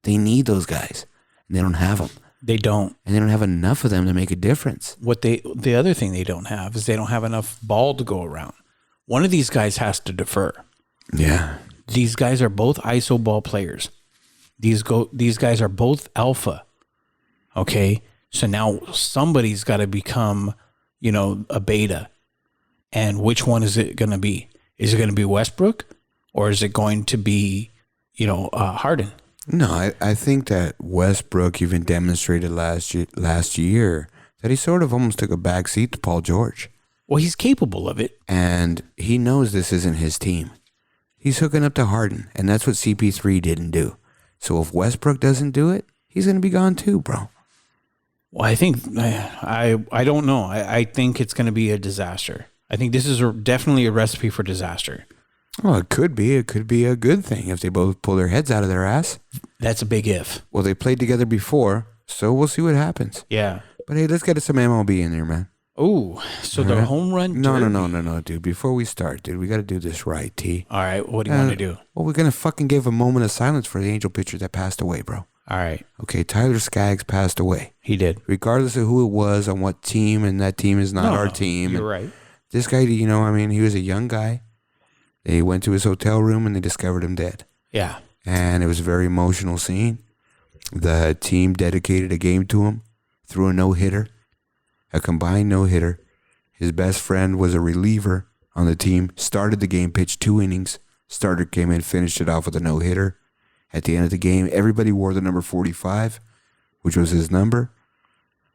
They need those guys, and they don't have them. They don't. And they don't have enough of them to make a difference. The other thing they don't have is they don't have enough ball to go around. One of these guys has to defer. Yeah. These guys are both ISO ball players. These guys are both alpha. Okay? So now somebody's got to become, a beta. And which one is it going to be? Is it going to be Westbrook or is it going to be, Harden? No, I think that Westbrook even demonstrated last year that he sort of almost took a back seat to Paul George. Well, he's capable of it. And he knows this isn't his team. He's hooking up to Harden, and that's what CP3 didn't do. So if Westbrook doesn't do it, he's going to be gone too, bro. Well, I think, I don't know. I think it's going to be a disaster. I think this is definitely a recipe for disaster. Well, it could be. It could be a good thing if they both pull their heads out of their ass. That's a big if. Well, they played together before, so we'll see what happens. Yeah. But hey, let's get some MLB in there, man. Oh, so the home run derby. No, dude. Before we start, dude, we got to do this right, T. All right, what do you want to do? Well, we're going to fucking give a moment of silence for the Angel pitcher that passed away, bro. All right. Okay, Tyler Skaggs passed away. He did. Regardless of who it was, on what team, and that team is not our team. You're right. This guy, he was a young guy. They went to his hotel room and they discovered him dead. Yeah. And it was a very emotional scene. The team dedicated a game to him, threw a no-hitter, a combined no-hitter. His best friend was a reliever on the team, started the game, pitched 2 innings. Starter came in, finished it off with a no-hitter. At the end of the game, everybody wore the number 45, which was his number.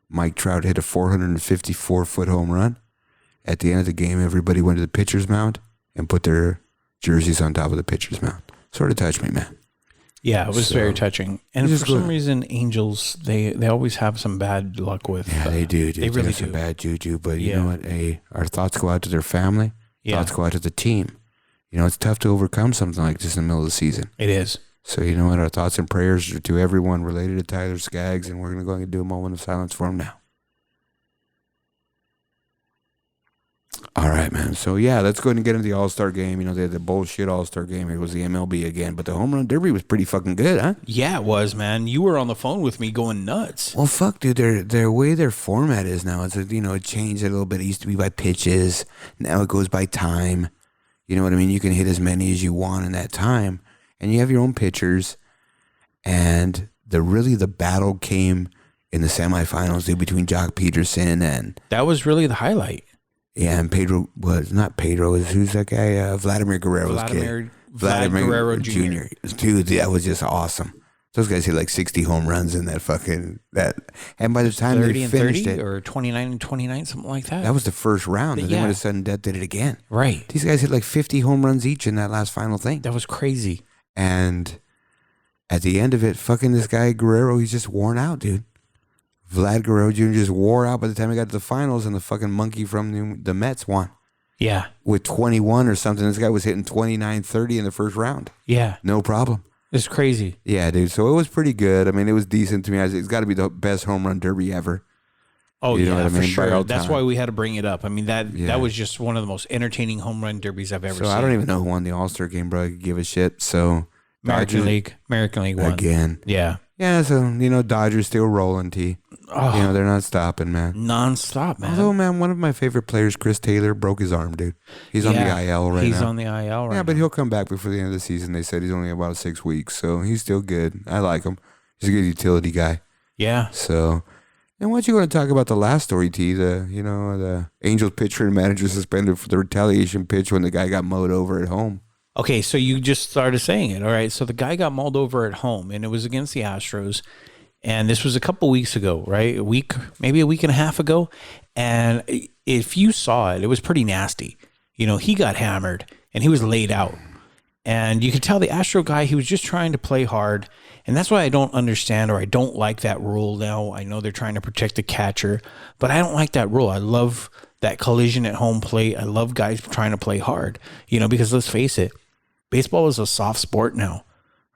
Mike Trout hit a 454-foot home run. At the end of the game, everybody went to the pitcher's mound and put their jerseys on top of the pitcher's mound. Sort of touched me, man. Yeah, it was very touching. And for some reason, Angels, they always have some bad luck with. Yeah, they do. They really do. Some bad juju, but you know what? Hey, our thoughts go out to their family. Yeah. Thoughts go out to the team. You know, it's tough to overcome something like this in the middle of the season. It is. So, you know what? Our thoughts and prayers are to everyone related to Tyler Skaggs, and we're going to go and do a moment of silence for him now. All right, man. So, yeah, let's go ahead and get into the All-Star game. You know, they had the bullshit All-Star game. It was the MLB again, but the home run derby was pretty fucking good, huh? Yeah, it was, man. You were on the phone with me going nuts. Well, fuck, dude. Their way their format is now, it's, you know, it changed a little bit. It used to be by pitches. Now it goes by time. You know what I mean? You can hit as many as you want in that time. And you have your own pitchers. And the battle came in the semifinals, dude, between Jock Peterson and... That was really the highlight. Yeah, and Pedro was not Pedro. Who's that guy? Vladimir Guerrero's kid. Vladimir Guerrero Jr. Dude, that was just awesome. Those guys hit like 60 home runs in that fucking that. And by the time 30 they and finished 30 it, or 29 and 29, something like that. that was the first round. And then Yeah. all of a sudden, Death did it again. Right. These guys hit like 50 home runs each in that last final thing. That was crazy. And at the end of it, fucking this guy Guerrero, he's just worn out, dude. Vlad Guerrero Jr. just wore out by the time he got to the finals, and the fucking monkey from the Mets won. Yeah. With 21 or something. This guy was hitting 29, 30 in the first round. Yeah. No problem. It's crazy. Yeah, dude. So it was pretty good. I mean, it was decent to me. It's got to be the best home run derby ever. Oh, You know yeah, what I for mean? By sure. all That's time. why we had to bring it up. I mean, Yeah. that was just one of the most entertaining home run derbies I've ever So seen. I don't even know who won the All-Star game, bro. I could give a shit. So American Dodgers League won. again. Yeah. Yeah, so, you know, Dodgers still rolling, T. Oh, You know, they're not stopping, man. nonstop, man. Although, man, one of my favorite players, Chris Taylor, broke his arm, dude. He's on the IL right now. He's on the IL right Yeah, but now. he'll come back before the end of the season. They said he's only about 6 weeks, so he's still good. I like him. He's a good utility guy. Yeah. So, and what you want to talk about the last story, T? The Angels pitcher and manager suspended for the retaliation pitch when the guy got mowed over at home. Okay, so you just started saying it. All right. So the guy got mauled over at home, and it was against the Astros. And this was a couple weeks ago, right? Maybe a week and a half ago. And if you saw it, it was pretty nasty. You know, he got hammered and he was laid out. And you could tell the Astro guy, he was just trying to play hard. And that's why I don't understand, or I don't like that rule now. I know they're trying to protect the catcher, but I don't like that rule. I love that collision at home plate. I love guys trying to play hard, you know, because let's face it, baseball is a soft sport now,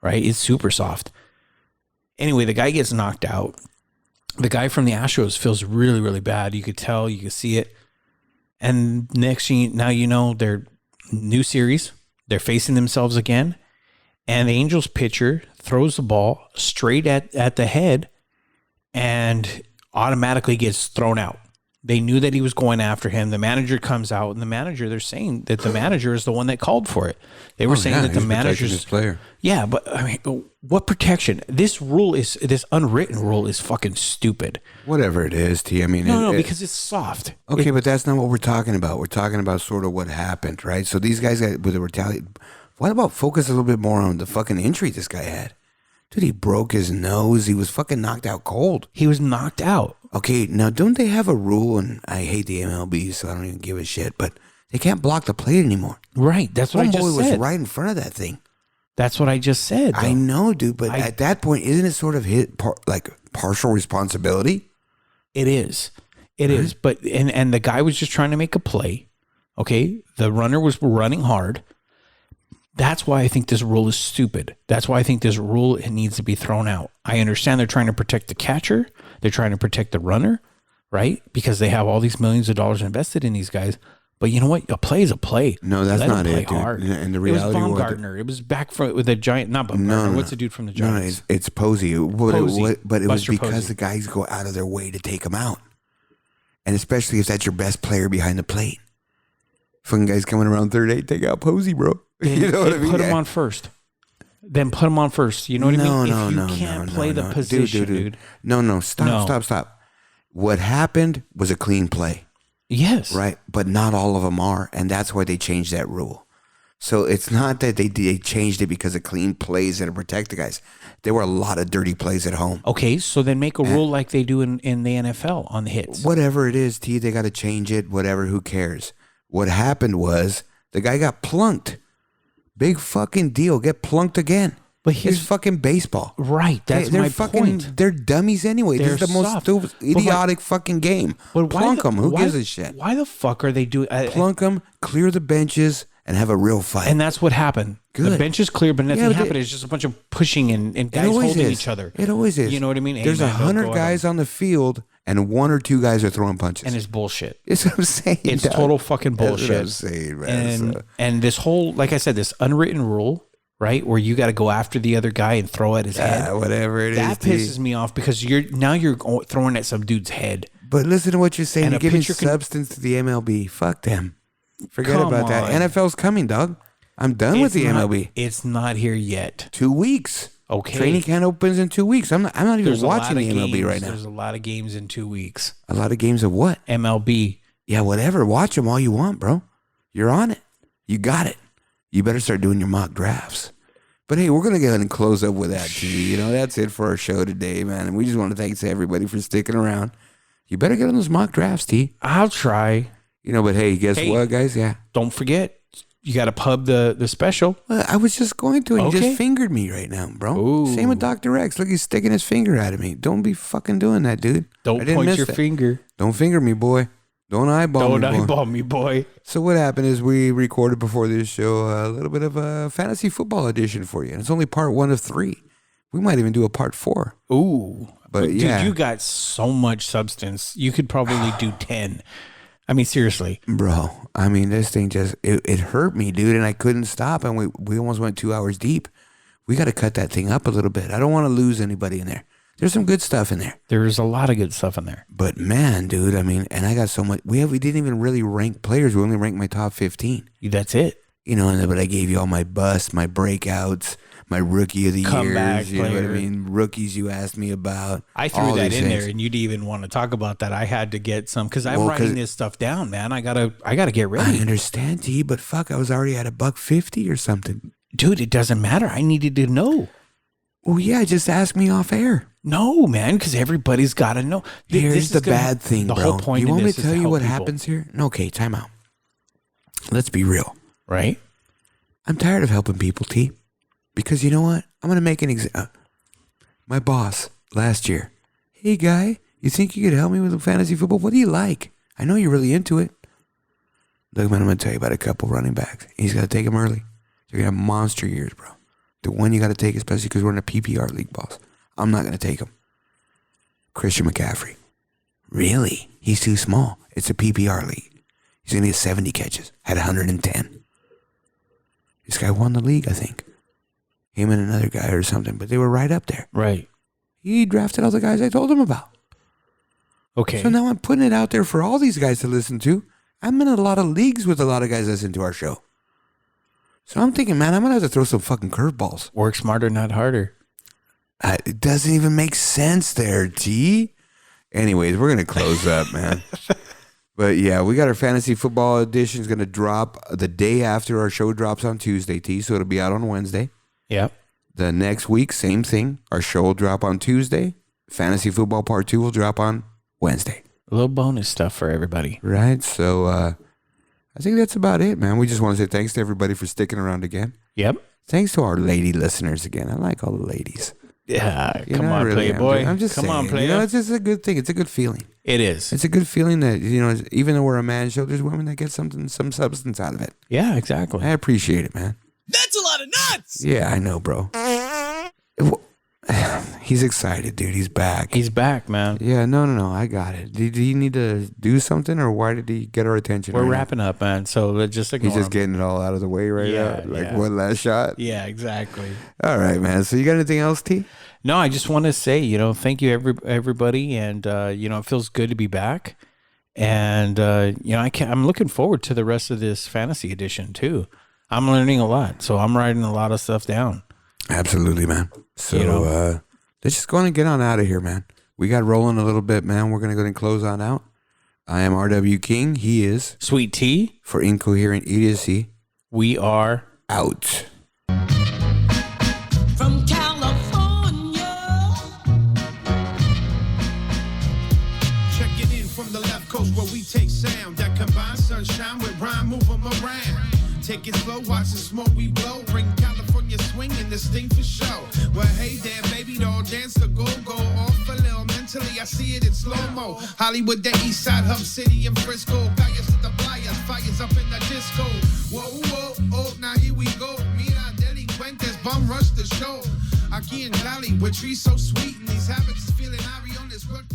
right? It's super soft. Anyway, the guy gets knocked out. The guy from the Astros feels really, really bad. You could tell, you could see it. And next thing now, you know, their new series, they're facing themselves again. And the Angels pitcher throws the ball straight at the head and automatically gets thrown out. They knew that he was going after him. The manager comes out, and they're saying that the manager is the one that called for it. They were saying that the manager's his player. Yeah, but I mean, what protection? This unwritten rule is fucking stupid. Whatever it is, T. I mean, No, because it's soft. Okay, but that's not what we're talking about. We're talking about sort of what happened, right? So these guys got with the retaliation. What about focus a little bit more on the fucking injury this guy had? Dude, he broke his nose. He was fucking knocked out cold. He was knocked out. Okay, now don't they have a rule, and I hate the MLB, so I don't even give a shit, but they can't block the plate anymore. Right, that's what I just Homeboy was said. right in front of that thing. That's what I just said. I though. know, dude, but at that point, isn't it sort of partial responsibility? It is. It is. But and the guy was just trying to make a play. Okay, the runner was running hard. That's why I think this rule is stupid. That's why I think this rule, it needs to be thrown out. I understand they're trying to protect the catcher. They're trying to protect the runner, right? Because they have all these millions of dollars invested in these guys. But you know what? A play is a play. No, that's Let not them play it, dude. hard. And the It reality was was Baumgartner. It was back with a giant, not Baumgartner. What's the dude from the Giants? No, it's Posey. Posey. But it was Buster because Posey. the guys go out of their way to take him out. And especially if that's your best player behind the plate. Fucking guys coming around third, take out Posey, bro. You know what I mean? Put him on first. Then put him on first. You know what I mean? No, If you can't play the position, dude. No, stop. What happened was a clean play. Yes. Right? But not all of them are. And that's why they changed that rule. So it's not that they changed it because of clean plays and to protect the guys. There were a lot of dirty plays at home. Okay, so then make a rule like they do in the NFL on the hits. Whatever it is, T, they got to change it. Whatever, who cares? What happened was the guy got plunked. Big fucking deal. Get plunked again. But here's it's fucking baseball. Right. That's they're my fucking, point. They're dummies anyway. They're This is the most soft. stupid, idiotic fucking game. But Plunk them. Who gives a shit? Why the fuck are they doing? Plunk them, clear the benches, and have a real fight. And that's what happened. The Good. bench is clear, but nothing but happened. It's just a bunch of pushing and it guys always holding is. each other. It always is. You know what I mean? There's Hey, man, don't 100 go at guys them. on the field, and 1 or 2 guys are throwing punches. And it's bullshit. It's what I'm saying. It's dog. total fucking bullshit. That's what I'm saying, man. And this whole, like I said, this unwritten rule, right, where you got to go after the other guy and throw at his head. Whatever it is. That pisses me off because you're throwing at some dude's head. But listen to what you're saying. And You're a giving pitcher can- substance to the MLB. Fuck them. Forget Come about that. on. NFL's coming, dog. I'm done with the MLB. It's not here yet. 2 weeks. Okay. Training camp opens in 2 weeks. I'm not even There's a watching lot the of MLB games. right now. There's a lot of games in 2 weeks. A lot of games of what? MLB. Yeah, whatever. Watch them all you want, bro. You're on it. You got it. You better start doing your mock drafts. But hey, we're going to go ahead and close up with that, too. You know, that's it for our show today, man. And we just want to thank everybody for sticking around. You better get on those mock drafts, T. I'll try. You know, but hey, guess what, guys? Yeah. Don't forget, you got to pub the special. Well, I was just going to, and he Okay. just fingered me right now, bro. Ooh. Same with Dr. X. Look, he's sticking his finger out at me. Don't be fucking doing that, dude. I Don't didn't point miss your that. finger. Don't finger me, boy. Don't eyeball me, Don't boy. eyeball me, boy. So what happened is we recorded before this show a little bit of a fantasy football edition for you. And it's only part 1 of 3. We might even do a part 4. Ooh. But yeah. Dude, you got so much substance. You could probably do 10. I mean, seriously. Bro, I mean, this thing just, it hurt me, dude, and I couldn't stop. And we almost went 2 hours deep. We got to cut that thing up a little bit. I don't want to lose anybody in there. There's some good stuff in there. There's a lot of good stuff in there. But man, dude, I mean, and I got so much. We didn't even really rank players. We only ranked my top 15. That's it. You know, but I gave you all my busts, my breakouts, my rookie of the Comeback years. You know what I player. mean? Rookies you asked me about. I all threw that these in things. there, and you didn't even want to talk about that. I had to get some because I'm Well, writing this stuff down, man. I gotta get I ready, understand, T, but fuck, I was already at $150 or something. dude. It doesn't matter. I needed to know. Well, yeah, just ask me off air. No, man, because everybody's got to know. Here's the bad thing, the bro. whole point You of want me this to is tell you help what people, happens here? No, okay, time out. Let's be real. right? I'm tired of helping people, T. Because you know what? I'm going to make an example. My boss last year. Hey, guy, you think you could help me with fantasy football? What do you like? I know you're really into it. Look, man, I'm going to tell you about a couple running backs. He's got to take them early. You're going to have monster years, bro. The one you got to take, especially because we're in a PPR league, boss. I'm not going to take him. Christian McCaffrey. Really? He's too small. It's a PPR league. He's going to get 70 catches. Had 110. This guy won the league, I think. Him and another guy or something, but they were right up there. Right. He drafted all the guys I told him about. Okay. So now I'm putting it out there for all these guys to listen to. I'm in a lot of leagues with a lot of guys that listen to our show. So I'm thinking, man, I'm going to have to throw some fucking curveballs. Work smarter, not harder. It doesn't even make sense there, T. Anyways, we're going to close up, man. But yeah, we got our fantasy football edition is going to drop the day after our show drops on Tuesday, T. So it'll be out on Wednesday. Yep. The next week, same thing. Our show will drop on Tuesday. Fantasy football part 2 will drop on Wednesday. A little bonus stuff for everybody. Right? So I think that's about it, man. We just want to say thanks to everybody for sticking around again. Yep. Thanks to our lady listeners again. I like all the ladies. Yeah. You Come know, I on, really am, Playboy. dude. I'm just Come saying. on, Playboy. You know, it's just a good thing. It's a good feeling. It is. It's a good feeling that, you know, even though we're a man show, there's women that get some substance out of it. Yeah, exactly. I appreciate it, man. That's a lot of nuts! Yeah, I know, bro. He's excited, dude. He's back. He's back, man. Yeah, no. I got it. Did he need to do something, or why did he get our attention? We're right now? wrapping up, man. So let's just ignore He's just him. getting it all out of the way right Yeah, now. Like yeah. one last shot. Yeah, exactly. All right, man. So you got anything else, T? No, I just want to say, thank you everybody, and it feels good to be back, and I'm looking forward to the rest of this fantasy edition too. I'm learning a lot, so I'm writing a lot of stuff down. Absolutely, man. So let's just go on and get on out of here, man. We got rolling a little bit, man. We're gonna go ahead and close on out. I am RW King. He is Sweet Tea. for Incoherent Idiocy. We are Out. From California. Checking in from the left coast where we take sound that combines sunshine with rhyme, move 'em around. Take it slow, watch the smoke we blow. Bring California swing in the this thing for show. Well, hey there, baby doll, dance the go-go. Off a little mentally, I see it in slow-mo. Hollywood, the east side, Hub City, and Frisco. Calles at the playas, fires up in the disco. Whoa, whoa, oh, now here we go. Mira, delincuentes, bum rush the show. Aquí in Cali, with trees so sweet, and these habits is feeling Ari on this work.